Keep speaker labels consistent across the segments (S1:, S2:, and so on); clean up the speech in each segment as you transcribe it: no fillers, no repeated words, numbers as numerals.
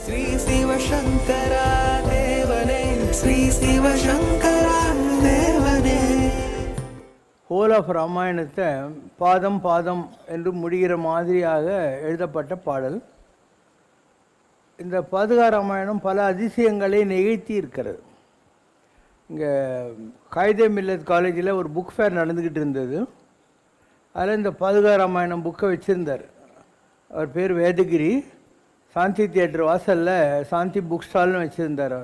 S1: ஸ்ரீ சிவசங்கரா தேவனே, ஸ்ரீ சிவசங்கரா தேவனே.
S2: Whole of ராமாயணத்தை பாதம் பாதம் என்று முடிகிற மாதிரியாக எழுதப்பட்ட பாடல். இந்த பாதுகா ராமாயணம் பல அதிசயங்களை நிகழ்த்தி இருக்கிறது. இங்கே காயிதே மில்லத் காலேஜில் ஒரு புக் ஃபேர் நடந்துக்கிட்டு இருந்தது. அதில் இந்த பாதுகா ராமாயணம் புக்கை வச்சுருந்தார். அவர் பேர் வேதகிரி. சாந்தி தியேட்டர் வாசலில் சாந்தி புக் ஸ்டால்னு வச்சுருந்தார்.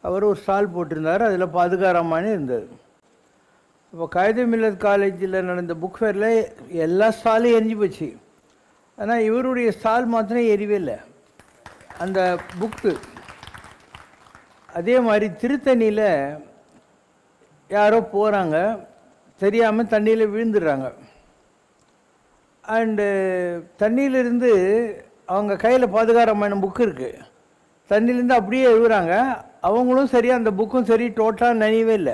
S2: அவர் ஒரு ஸ்டால் போட்டிருந்தார். அதில் பாதுகா ராமாயணம் இருந்தது. இப்போ காயிதே மில்லத் காலேஜில் நடந்த புக் ஃபேரில் எல்லா ஸ்டாலும் எரிஞ்சு போச்சு. ஆனால் இவருடைய ஸ்டால் மாத்திரம் எரியவே இல்லை, அந்த புக்கு. அதே மாதிரி திருத்தணியில் யாரோ போகிறாங்க, தெரியாமல் தண்ணியில் விழுந்துடுறாங்க. அண்டு தண்ணியிலிருந்து அவங்க கையில் பாதுகா ராமாயணம் புக்கு இருக்குது. தண்ணியிலேருந்து அப்படியே எழுதுறாங்க. அவங்களும் சரி, அந்த புக்கும் சரி, டோட்டலாக நனையவே இல்லை.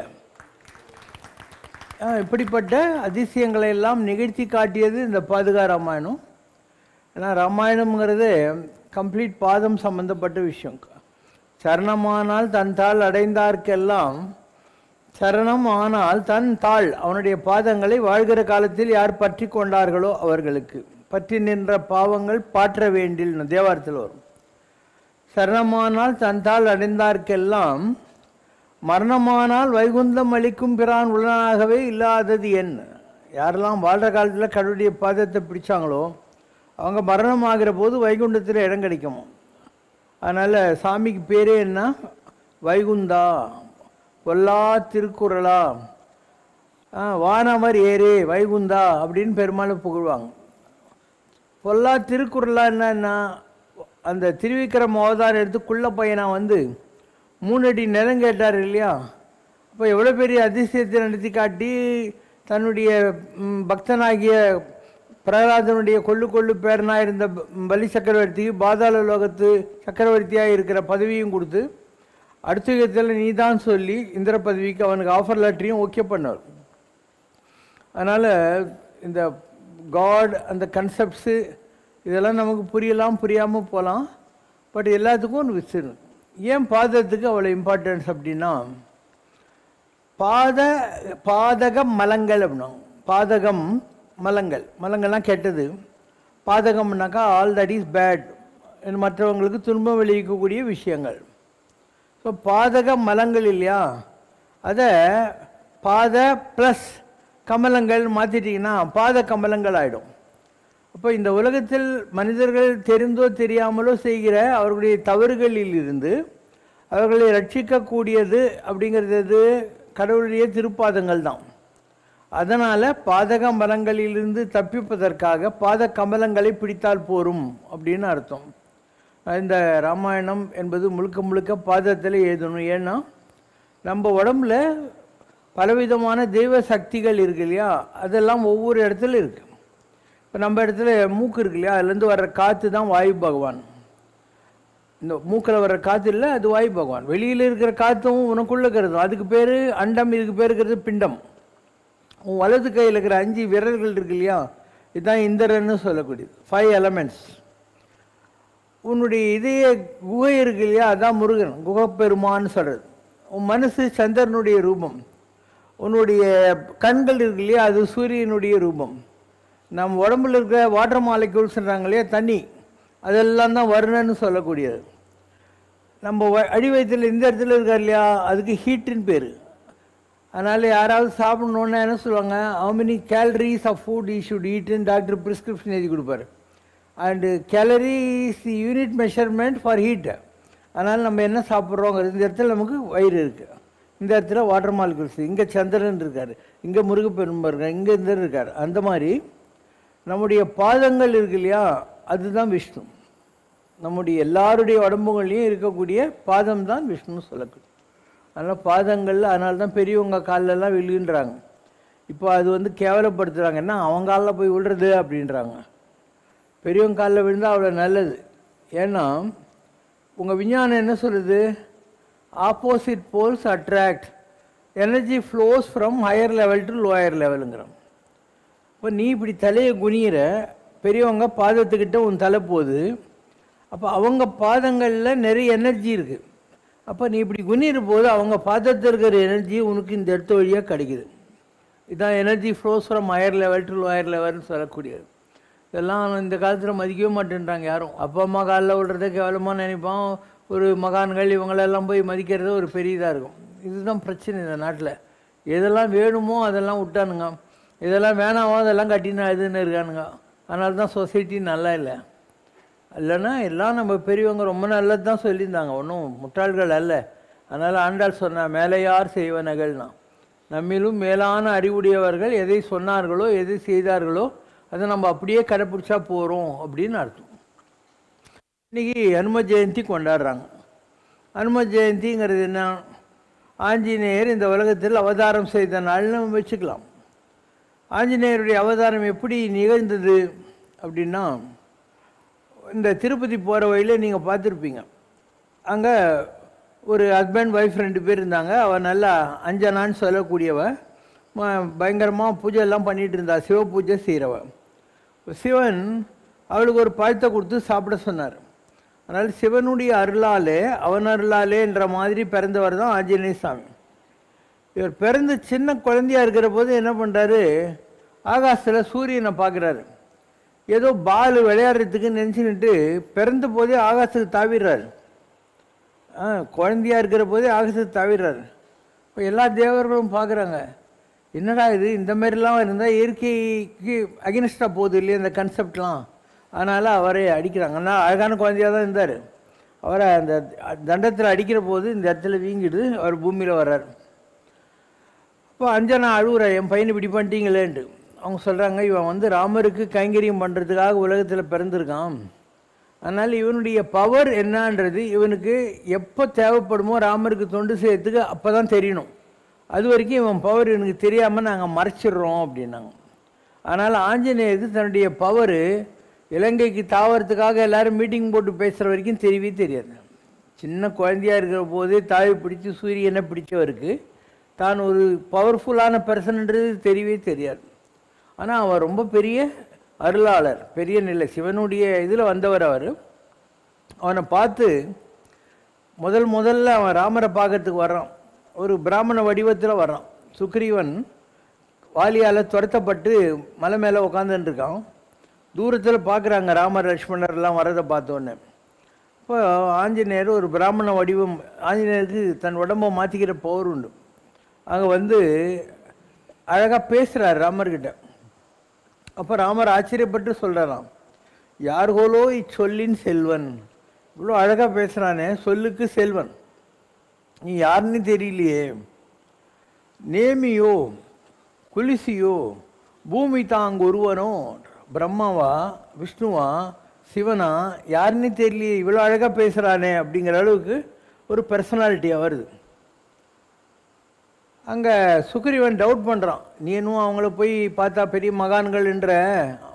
S2: இப்படிப்பட்ட அதிசயங்களை எல்லாம் நிகழ்த்தி காட்டியது இந்த பாதுகா ராமாயணம். ஏன்னா ராமாயணம்ங்கிறது கம்ப்ளீட் பாதம் சம்பந்தப்பட்ட விஷயம். சரணமானால் தன் தாள் அடைந்தார்க்கெல்லாம், சரணம் ஆனால் தன் தாள், அவனுடைய பாதங்களை வாழ்கிற காலத்தில் யார் பற்றி கொண்டார்களோ அவர்களுக்கு பற்றி நின்ற பாவங்கள் பாற்ற வேண்டில் தேவாரத்தில் வரும். சரணமானால் தன் தாள் அடைந்தார்க்கெல்லாம், மரணமானால் வைகுந்தம் அளிக்கும் பிரான் உடனாகவே இல்லாதது என்ன. யாரெல்லாம் வாழ்கிற காலத்தில் கடவுளுடைய பாதத்தை பிடிச்சாங்களோ அவங்க மரணம் ஆகிற போது வைகுண்டத்தில் இடம் கிடைக்கும். அதனால் சாமிக்கு பேரே என்ன, வைகுந்தா, பொல்லா திருக்குறளா, வானவர் ஏரே வைகுந்தா அப்படின்னு பெருமாளை புகழ்வாங்க. பொல்லா திருக்குறளா என்னன்னா, அந்த திருவிக்கிரம அவதாரம் எடுத்து குள்ள பையனா வந்து 3 அடி நிலம் கேட்டார் இல்லையா. அப்போ எவ்வளோ பெரிய அதிசயத்தை நடத்தி காட்டி தன்னுடைய பக்தனாகிய பிரகலாதனுடைய கொள்ளு பேரனாக இருந்த பலி சக்கரவர்த்திக்கு பாதாள லோகத்து சக்கரவர்த்தியாக இருக்கிற பதவியும் கொடுத்து அடுத்த யுகத்தில் நீ தான் சொல்லி இந்திர பதவிக்கு அவனுக்கு ஆஃபர் லெட்டரையும் ஓகே பண்ணார். அதனால் இந்த காட், அந்த கன்செப்ட்ஸு இதெல்லாம் நமக்கு புரியலாம், புரியாமல் போகலாம். பட் எல்லாத்துக்கும் ஒன்று விஷயம். ஏன் பாதத்துக்கு அவ்வளோ இம்பார்ட்டன்ஸ் அப்படின்னா, பாதகம் மலங்கள் அப்படின்னா, பாதகம் மலங்கள், மலங்கள்லாம் கெட்டது. பாதகம்னாக்கா ஆல் தட் இஸ் பேட், மற்றவங்களுக்கு துன்பம் விளைவிக்கக்கூடிய விஷயங்கள். ஸோ பாதக மலங்கள் இல்லையா, அதை பாத ப்ளஸ் கமலங்கள் மாற்றிட்டிங்கன்னா பாத கமலங்கள் ஆகிடும். அப்போ இந்த உலகத்தில் மனிதர்கள் தெரிந்தோ தெரியாமலோ செய்கிற அவர்களுடைய தவறுகளில் இருந்து அவர்களை ரட்சிக்கக்கூடியது அப்படிங்கிறது கடவுளுடைய திருப்பாதங்கள் தான். அதனால் பாதக மலங்களிலிருந்து தப்பிப்பதற்காக பாத கமலங்களை பிடித்தால் போரும் அப்படின்னு அர்த்தம். இந்த ராமாயணம் என்பது முழுக்க முழுக்க பாதத்தில் எழுதணும். ஏன்னா நம்ம உடம்புல பலவிதமான தெய்வ சக்திகள் இருக்கு இல்லையா, அதெல்லாம் ஒவ்வொரு இடத்துல இருக்குது. இப்போ நம்ம இடத்துல மூக்கு இருக்கு இல்லையா, அதுலேருந்து வர்ற காற்று தான் வாயு பகவான். இந்த மூக்கில் வர்ற காற்று இல்லை, அது வாயு பகவான். வெளியில் இருக்கிற காற்றும் உனக்குள்ளே இருக்கிறது, அதுக்கு பேர் அண்டம், இதுக்கு பேர் இருக்கிறது பிண்டம். உன் வலது கையில் இருக்கிற 5 விரல்கள் இருக்கு இல்லையா, இதுதான் இந்திரன்னு சொல்லக்கூடியது, 5 எலமெண்ட்ஸ். உன்னுடைய இதய குகை இருக்கு இல்லையா, அதான் முருகன், குகப்பெருமான்னு சொல்கிறது. உன் மனசு சந்திரனுடைய ரூபம். உன்னுடைய கண்கள் இருக்கு இல்லையா, அது சூரியனுடைய ரூபம். நம்ம உடம்புல இருக்கிற வாட்டர் மாலிக்யூல்ஸ் சொல்கிறாங்க இல்லையா, தண்ணி, அதெல்லாம் தான் வருணன்னு சொல்லக்கூடியது. நம்ம அடி வயிற்றில் இந்த இடத்துல இருக்கார் இல்லையா, அதுக்கு ஹீட்டுன்னு பேர். அதனால் யாராவது சாப்பிட்ணுன்னா என்ன சொல்லுவாங்க, how many calories of food you should ஈட்னு டாக்டர் ப்ரிஸ்கிரிப்ஷன் எழுதி கொடுப்பாரு. And calorie is the unit measurement for heat. அதனால் நம்ம என்ன சாப்பிட்றோங்கிறது, இந்த இடத்துல நமக்கு வயிறு இருக்குது, இந்த இடத்துல வாட்டர் மாலிகுல்ஸ், இங்கே சந்திரன் இருக்கார், இங்கே முருகப்பெருமாள் இருக்கார், இங்கே இந்த இருக்கார். அந்த மாதிரி நம்முடைய பாதங்கள் இருக்கு இல்லையா, அதுதான் விஷ்ணு. நம்முடைய எல்லாருடைய உடம்புகள்லையும் இருக்கக்கூடிய பாதம் தான் விஷ்ணுன்னு சொல்லக்கூடிய. அதனால் பாதங்களில், அதனால தான் பெரியவங்க காலெல்லாம் விழுகின்றாங்க. இப்போ அது வந்து கேவலப்படுத்துகிறாங்க, என்ன அவங்க காலில் போய் விழுறது அப்படின்றாங்க. பெரியவங்க காலில் விழுந்தால் அவ்வளோ நல்லது. ஏன்னா உங்கள் விஞ்ஞானம் என்ன சொல்லுது, opposite poles attract, energy flows from higher level to lower லெவலுங்கிறோம். இப்போ நீ இப்படி தலையை குனிகிற, பெரியவங்க பாதத்துக்கிட்ட உன் தலை போகுது, அப்போ அவங்க பாதங்களில் நிறைய எனர்ஜி இருக்குது. அப்போ நீ இப்படி குனிற போது அவங்க பாதத்தில் இருக்கிற எனர்ஜி உனக்கு இந்த இடத்து வழியாக கிடைக்குது. இதுதான் energy flows from higher level to lower லெவல்னு சொல்லக்கூடியது. இதெல்லாம் இந்த காலத்தில் மதிக்கவே மாட்டேன்றாங்க யாரும். அப்பா அம்மா காலில் விடுறத கேவலமாக நினைப்பான். ஒரு மகான்கள் இவங்களெல்லாம் போய் மதிக்கிறது ஒரு பெரிய இதாக இருக்கும். இதுதான் பிரச்சனை இந்த நாட்டில். எதெல்லாம் வேணுமோ அதெல்லாம் விட்டானுங்க, இதெல்லாம் வேணாமோ அதெல்லாம் கட்டினா இதுன்னு இருக்கானுங்க. அதனால தான் சொசைட்டி நல்லா இல்லை. இல்லைன்னா எல்லாம் நம்ம பெரியவங்க ரொம்ப நல்லது தான் சொல்லியிருந்தாங்க, ஒன்றும் முட்டாள்கள் அல்ல. அதனால் ஆண்டாள் சொன்ன மேலையார் செய்வனகள்னா, நம்மிலும் மேலான அறிவுடையவர்கள் எதை சொன்னார்களோ எதை செய்தார்களோ அதை நம்ம அப்படியே கடைப்பிடிச்சா போகிறோம் அப்படின்னு அர்த்தம். இன்றைக்கி ஹனும ஜெயந்தி கொண்டாடுறாங்க. ஹனும ஜெயந்திங்கிறது என்ன? ஆஞ்சநேயர் இந்த உலகத்தில் அவதாரம் செய்த நாள்னு நம்ம வச்சுக்கலாம். ஆஞ்சநேயருடைய அவதாரம் எப்படி நிகழ்ந்தது அப்படின்னா, இந்த திருப்பதி போகிற வழியில் நீங்கள் பார்த்துருப்பீங்க. அங்கே ஒரு ஹஸ்பண்ட் ஒய்ஃப் 2 பேர் இருந்தாங்க. அவள் நல்லா அஞ்சனான்னு சொல்லக்கூடியவ, பயங்கரமாக பூஜை எல்லாம் பண்ணிகிட்டு இருந்தா, சிவ பூஜை செய்கிறவ. சிவன் அவளுக்கு ஒரு பழத்தை கொடுத்து சாப்பிட சொன்னார். அதனால் சிவனுடைய அருளாலே அவன் அருளாலேன்ற மாதிரி பிறந்தவர் தான் ஆஞ்சநேய சாமி. இவர் பிறந்து சின்ன குழந்தையாக இருக்கிற போது என்ன பண்ணுறாரு, ஆகாசத்தில் சூரியனை பார்க்குறாரு. ஏதோ பால் விளையாடுறதுக்கு நினச்சிக்கிட்டு பிறந்த போதே ஆகாசத்துக்கு தாவிடுறாரு. குழந்தையாக இருக்கிற போதே ஆகாசத்துக்கு தாவிடுறாரு. இப்போ எல்லா தேவர்களும் பார்க்குறாங்க, என்னடா இது, இந்த மாதிரிலாம் இருந்தால் இயற்கைக்கு அகெனிஸ்டாக போகுது இல்லையா இந்த கன்செப்ட்லாம். அதனால் அவரை அடிக்கிறாங்க. ஆனால் அழகான குழந்தையாக தான் இருந்தார். அவரை அந்த தண்டத்தில் அடிக்கிற போது இந்த இடத்துல வீங்கிடுது, அவர் பூமியில் வர்றார். இப்போ அஞ்சனா அழுகுறா, என் பையனை இப்படி பண்ணிட்டீங்களேன்ட்டு. அவங்க சொல்கிறாங்க, இவன் ராமருக்கு கைங்கரியம் பண்ணுறதுக்காக உலகத்தில் பிறந்திருக்கான். அதனால் இவனுடைய பவர் என்னன்றது இவனுக்கு எப்போ தேவைப்படுமோ ராமருக்கு தொண்டு செய்யறதுக்கு அப்போ தான் தெரியணும். அது வரைக்கும் இவன் பவர் இவனுக்கு தெரியாமல் நாங்கள் மறைச்சிடுறோம் அப்படின்னாங்க. அதனால் ஆஞ்சநேயருக்கு தன்னுடைய பவர் இலங்கைக்கு தாவறதுக்காக எல்லோரும் மீட்டிங் போட்டு பேசுகிற வரைக்கும் தெரியவே தெரியாது. சின்ன குழந்தையாக இருக்கிற போதே தாவி பிடிச்சி சூரியனை பிடிச்சவருக்கு தான் ஒரு பவர்ஃபுல்லான பர்சன்ன்றது தெரியவே தெரியாது. ஆனால் அவர் ரொம்ப பெரிய அருளாளர், பெரிய நிலை, சிவனுடைய இதில் வந்தவர் அவர். அவனை பார்த்து முதல்ல அவன் ராமரை பார்க்கறதுக்கு வர்றான். ஒரு பிராமண வடிவத்தில் வர்றான். சுக்ரீவன் வாலியால் துரத்தப்பட்டு மலை மேலே உட்காந்துருக்கான். தூரத்தில் பார்க்குறாங்க ராமர் லக்ஷ்மணர்லாம் வரதை பார்த்தோன்னே. இப்போ ஆஞ்சநேயர் ஒரு பிராமண வடிவம், ஆஞ்சநேயருக்கு தன் உடம்பை மாற்றிக்கிற பவர் உண்டு. அங்கே அழகாக பேசுகிறார் ராமர்கிட்ட. அப்போ ராமர் ஆச்சரியப்பட்டு சொல்கிறாராம், யார்கோலோ இச்சொல்லின் செல்வன், இவ்வளோ அழகாக பேசுகிறானே, சொல்லுக்கு செல்வன், நீ யாருன்னு தெரியலையே, நேமியோ குலிசியோ பூமி தாங்க ஒருவனோ, பிரம்மாவா விஷ்ணுவா சிவனா யாருன்னு தெரியலையே, இவ்வளோ அழகாக பேசுகிறானே அப்படிங்கிற அளவுக்கு ஒரு பர்சனாலிட்டியாக வருது. அங்கே சுக்ரீவன் டவுட் பண்ணுறான், நீ இன்னும் அவங்கள போய் பார்த்தா பெரிய மகான்கள்ன்ற,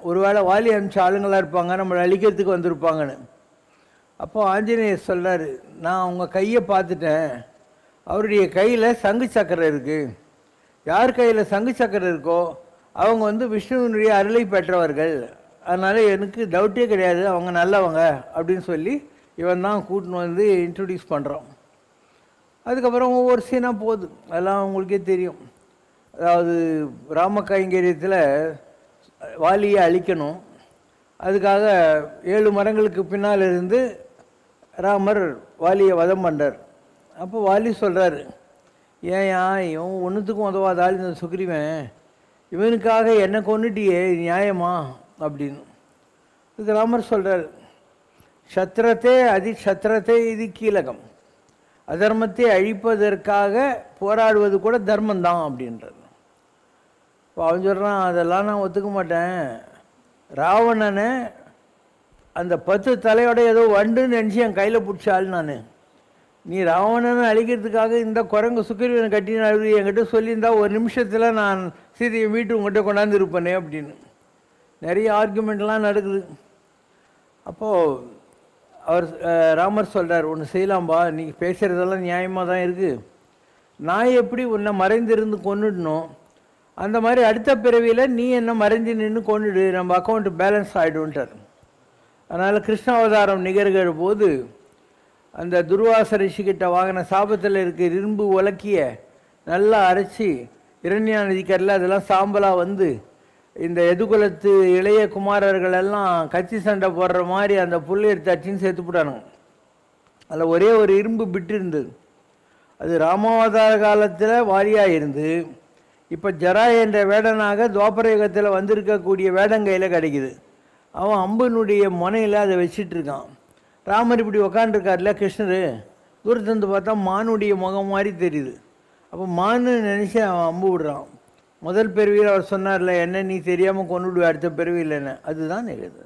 S2: ஒரு வேளை வாலி அனுப்பிச்ச ஆளுங்களாக இருப்பாங்க, நம்மளை அழிக்கிறதுக்கு வந்திருப்பாங்கன்னு. அப்போ ஆஞ்சநேயர் சொல்கிறார், நான் அவங்க கையை பார்த்துட்டேன், அவருடைய கையில் சங்கு சக்கரம் இருக்குது. யார் கையில் சங்கு சக்கரம் இருக்கோ அவங்க விஷ்ணுவினுடைய அருளை பெற்றவர்கள். அதனால் எனக்கு டவுட்டே கிடையாது, அவங்க நல்லவங்க அப்படின்னு சொல்லி இவன் தான் கூட்டின்னு இன்ட்ரடியூஸ் பண்ணுறான். அதுக்கப்புறம் ஒவ்வொரு சீனாக போகுது, அதெல்லாம் உங்களுக்கே தெரியும். அதாவது ராம கைங்கரியத்தில் வாலியை அழிக்கணும், அதுக்காக 7 மரங்களுக்கு பின்னால் இருந்து ராமர் வாலியை வதம் பண்ணுறார். அப்போ வாலி சொல்கிறார், ஏன்யா இவன் ஒன்றுத்துக்கும் உதவாத ஆள் இந்த சுக்ரீவன், இவனுக்காக என்னை கொண்டுட்டியே நியாயமா அப்படின்னு. இதுக்கு ராமர் சொல்கிறார், சத்திரத்தே சத்திரத்தை இது கீழகம், அதர்மத்தை அழிப்பதற்காக போராடுவது கூட தர்மந்தான் அப்படின்றது. இப்போ அவன் சொல்கிறான், அதெல்லாம் நான் ஒத்துக்க மாட்டேன், ராவணனை அந்த 10 தலையோட ஏதோ வண்டுன்னு நினச்சி என் கையில் பிடிச்சாள் நான், நீ ராவணனை அழிக்கிறதுக்காக இந்த குரங்கு சுக்ரீவனை கட்டின என்கிட்ட சொல்லியிருந்தா 1 நிமிஷத்தில் நான் சீதையை மீட்டு உங்கள்கிட்ட கொண்டாந்து இருப்பேனே அப்படின்னு நிறைய ஆர்குமெண்ட்லாம் நடக்குது. அப்போது அவர் ராமர் சொல்கிறார், ஒன்று செய்யலாம்பா, நீ பேசுகிறதெல்லாம் நியாயமாக தான் இருக்குது, நான் எப்படி உன்னை மறைந்திருந்து கொண்டுடணும், அந்த மாதிரி அடுத்த பிறவியில் நீ என்ன மறைஞ்சு நின்று கொண்டுடு, நம்ம அக்கௌண்ட்டு பேலன்ஸ் ஆகிடுன்ட்டார். அதனால் கிருஷ்ணாவதாரம் நிகழ்கிற போது அந்த துர்வாச ரிஷிக்கிட்ட வாங்கின சாபத்தில் இருக்க இரும்பு உலக்கிய நல்லா அரைச்சி இரண்யா நதிக்கரில் அதெல்லாம் சாம்பலாக வந்து இந்த எதுகுலத்து இளைய குமாரர்கள் எல்லாம் கட்சி சண்டை போடுற மாதிரி அந்த புல் எடுத்தாச்சின்னு சேர்த்து போட்டானுங்க. அதில் ஒரே ஒரு இரும்பு பிட்டு இருந்தது. அது ராமாவதார காலத்தில் வாரியாக இருந்து இப்போ ஜரா என்ற வேடனாக துவாபர யுகத்தில் வந்திருக்கக்கூடிய வேடங்கையில் கிடைக்குது. அவன் அம்பனுடைய முனையில் அதை வச்சிட்டு இருக்கான். ராமர் இப்படி உக்காண்டிருக்காருல கிருஷ்ணர், தூரத்துலேருந்து பார்த்தா மானுடைய முகம் மாதிரி தெரியுது. அப்போ மானு நினச்சி அவன் அம்பு விடுறான். முதல் பிறவியில் அவர் சொன்னார்ல, என்ன நீ தெரியாமல் கொண்டு விடுவ அடுத்த பிறவியில், அதுதான் நிகழ்து.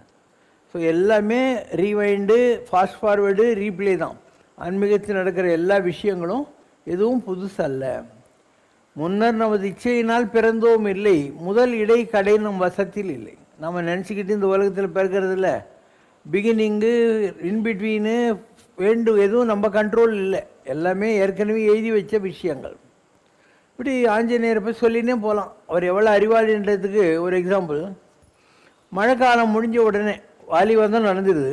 S2: ஸோ எல்லாமே ரீவைண்டு, ஃபாஸ்ட் ஃபார்வேர்டு, ரீப்ளே தான். ஆன்மீகத்தில் நடக்கிற எல்லா விஷயங்களும் எதுவும் புதுசல்ல. முன்னர் நமது இச்சையினால் பிறந்தோம் இல்லை, முதல் இடை கடை நம் வசத்தில் இல்லை. நம்ம நினச்சிக்கிட்டு இந்த உலகத்தில் பிறக்கிறதில்ல. பிகினிங்கு, இன்பிட்வீனு, எதுவும் நம்ம கண்ட்ரோல் இல்லை. எல்லாமே ஏற்கனவே எழுதி வச்ச விஷயங்கள். இப்படி ஆஞ்சநேயரை போய் சொல்லினே போகலாம். அவர் எவ்வளோ அறிவாளின்றதுக்கு ஒரு எக்ஸாம்பிள். மழை காலம் முடிஞ்ச உடனே வாலி வந்தால் நடந்துடுது.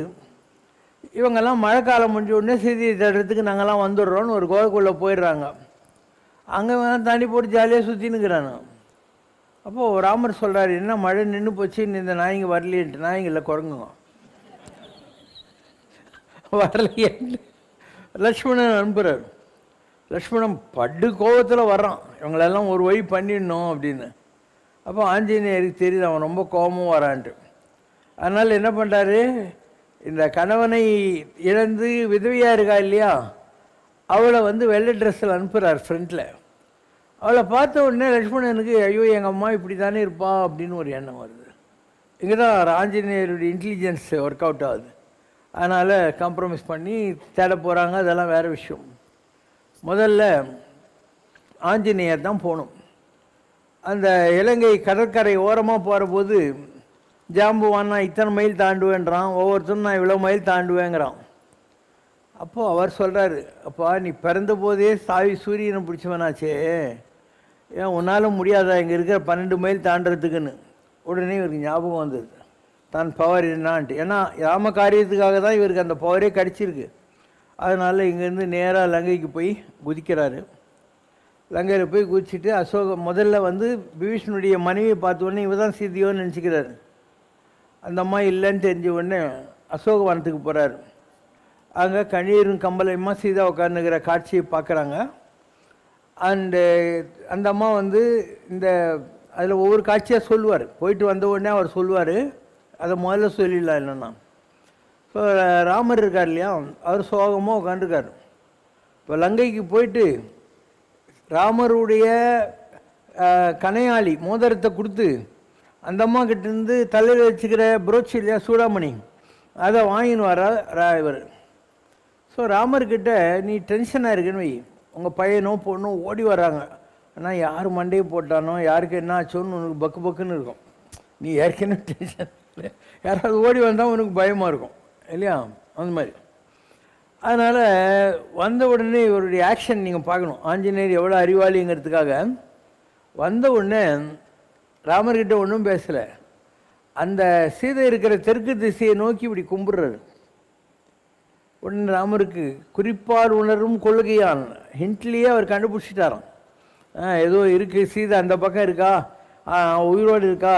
S2: இவங்கெல்லாம் மழை காலம் முடிஞ்ச உடனே செய்தியை தேடுறதுக்கு நாங்கள்லாம் வந்துடுறோன்னு ஒரு கோவைக்குள்ளே போயிடுறாங்க. அங்கே தாண்டி போட்டு ஜாலியாக சுற்றினுக்கிறானு. அப்போது ராமர் சொல்கிறார், என்ன மழை நின்று போச்சு, இந்த நாய்ங்க வரலையன்ட்டு. நாய்ங்க இல்லை, குரங்குங்க வரலையன்ட்டு லக்ஷ்மணன் அனுப்புகிறார். லக்ஷ்மணன் படு கோபத்தில் வர்றான், இவங்களெல்லாம் ஒரு வழி பண்ணிடணும் அப்படின்னு. அப்போ ஆஞ்சநேயருக்கு தெரியுது அவன் ரொம்ப கோபமும் வரான்ட்டு. அதனால் என்ன பண்ணுறாரு, இந்த கணவனை இழந்து விதவியாக இருக்கா இல்லையா, அவளை வெள்ளை ட்ரெஸ்ஸில் அனுப்புகிறார் ஃப்ரண்ட்டில். அவளை பார்த்த உடனே லக்ஷ்மணனுக்கு ஐயோ எங்கள் அம்மா இப்படி தானே இருப்பா அப்படின்னு ஒரு எண்ணம் வருது. இங்கே தான் ஆஞ்சநேயருடைய இன்டெலிஜென்ஸ் ஒர்க் அவுட் ஆகுது. அதனால் காம்ப்ரமைஸ் பண்ணி தேட போகிறாங்க, அதெல்லாம் வேறு விஷயம். முதல்ல ஆஞ்சநேயர் தான் போகணும். அந்த இலங்கை கடற்கரை ஓரமாக போகிற போது ஜாம்புவான் நான் இத்தனை மைல் தாண்டுவேன்றான், ஒவ்வொருத்தரும் நான் இவ்வளோ மைல் தாண்டுவேங்கிறான். அப்போது அவர் சொல்கிறாரு, அப்பா நீ பிறந்த போதே சூரியனை பிடிச்சவனாச்சே, ஏன் உன்னால் முடியாதா இங்கே இருக்கிற 12 மைல் தாண்டறதுக்குன்னு. உடனே இவருக்கு ஞாபகம் வந்தது தான் பவர் என்னான்ட்டு. ஏன்னா ராம காரியத்துக்காக தான் இவருக்கு அந்த பவரே கிடச்சிருக்கு. அதனால் இங்கேருந்து நேராக லங்கைக்கு போய் குதிக்கிறாரு. லங்கையில் போய் குதிச்சுட்டு முதல்ல விபீஷனுடைய மனைவியை பார்த்த உடனே இவ தான் சீதையோன்னு நினச்சிக்கிறாரு. அந்த அம்மா இல்லைன்னு தெரிஞ்ச உடனே அசோகவனத்துக்கு போகிறாரு. அங்கே கண்ணீரும் கம்பலையுமா சீதா உட்காந்துக்கிற காட்சியை பார்க்குறாங்க. அண்டு அந்த அம்மா இந்த அதில் ஒவ்வொரு காட்சியாக சொல்லுவார். போயிட்டு வந்த உடனே அவர் சொல்லுவார், அதை முதல்ல சொல்லிடலாம் இல்லைன்னா. இப்போ ராமர் இருக்கார் இல்லையா, அவர் சோகமாக உட்காந்துருக்கார். இப்போ லங்கைக்கு போயிட்டு ராமருடைய கனையாளி மோதிரத்தை கொடுத்து அந்த அம்மா கிட்டேருந்து தலையில் வச்சுக்கிற புரோச்சி இல்லையா சூடாமணி, அதை வாங்கின்னு வர இவர். ஸோ ராமர்கிட்ட நீ டென்ஷனாக இருக்குன்னு வை, உங்கள் பையனோ பொண்ணோ ஓடி வராங்க, ஆனால் யார் மண்டையை போட்டானோ யாருக்கு என்ன ஆச்சோன்னு உனக்கு பக்கு பக்குன்னு இருக்கும். நீ ஏற்கனவே டென்ஷன் இல்லை, யாராவது ஓடி வந்தால் உனக்கு பயமாக இருக்கும் இல்லையா, அந்த மாதிரி. அதனால் வந்த உடனே இவருடைய ஆக்ஷன் நீங்கள் பார்க்கணும். ஆஞ்சநேயர் எவ்வளோ அறிவாளிங்கிறதுக்காக வந்த உடனே ராமர்கிட்ட ஒன்றும் பேசலை. அந்த சீதை இருக்கிற தெற்கு திசையை நோக்கி இப்படி கும்பிட்றாரு. உடனே ராமருக்கு குறிப்பால் உணரும் கொள்கையான் ஹிண்ட்லேயே அவர் கண்டுபிடிச்சிட்டாராம். ஏதோ இருக்குது, சீதை அந்த பக்கம் இருக்கா, உயிரோடு இருக்கா,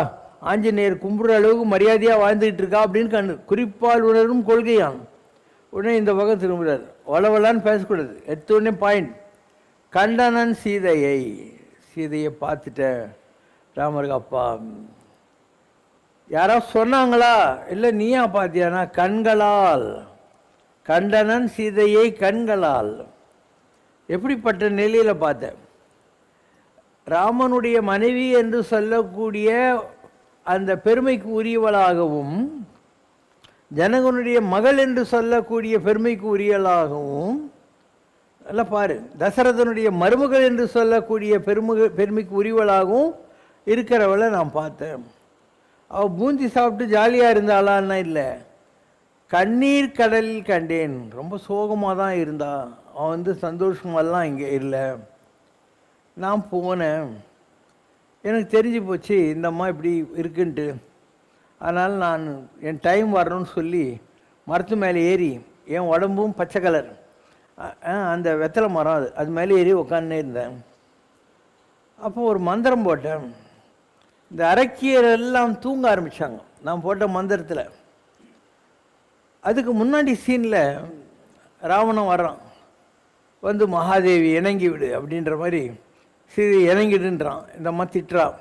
S2: ஆஞ்சநேயர் கும்பிட்ற அளவுக்கு மரியாதையாக வாழ்ந்துக்கிட்டு இருக்கா அப்படின்னு குறிப்பால் உணரும் கொள்கையான். உடனே இந்த பக்கம் திரும்புகிறார். வளவலான்னு பேசக்கூடாது, எடுத்த உடனே பாயிண்ட். கண்டனன் சீதையை பார்த்துட்டேன். ராமருக்கு அப்பா யாராவது சொன்னாங்களா, இல்லை நீயா பார்த்தியானா, கண்களால் கண்டனன் சீதையை கண்களால். எப்படிப்பட்ட நிலையில் பார்த்தேன், ராமனுடைய மனைவி என்று சொல்லக்கூடிய அந்த பெருமைக்கு உரியவளாகவும் ஜனகனுடைய மகள் என்று சொல்லக்கூடிய பெருமைக்கு உரியவளாகவும், நல்லா பாரு, தசரதனுடைய மருமகள் என்று சொல்லக்கூடிய பெருமைக்கு உரியவளாகவும் இருக்கிறவளை நான் பார்த்தேன். அவள் பூந்தி சாப்பிட்டு ஜாலியாக இருந்தாளான்னா இல்லை, கண்ணீர் கடலில் கண்டேன், ரொம்ப சோகமாக தான் இருந்தா. அவன் சந்தோஷமெல்லாம் இங்கே இல்லை. நான் போனேன், எனக்கு தெரிஞ்சு போச்சு இந்த அம்மா இப்படி இருக்குன்ட்டு. அதனால் நான் என் டைம் வரணும்னு சொல்லி மரத்து மேலே ஏறி, என் உடம்பும் பச்சை கலர், அந்த வெத்தலை மரம் அது மேலே ஏறி உட்காந்துனே இருந்தேன். அப்போ ஒரு மந்திரம் போட்டேன். இந்த அரக்கியர் எல்லாம் தூங்க ஆரம்பித்தாங்க நான் போட்ட மந்திரத்தில். அதுக்கு முன்னாடி சீனில் ராவணன் வர்றான், வந்து மகாதேவி இணங்கி விடு அப்படின்ற மாதிரி சரி இணங்கிடுன்றான். இந்த அம்மா திட்டுறான்.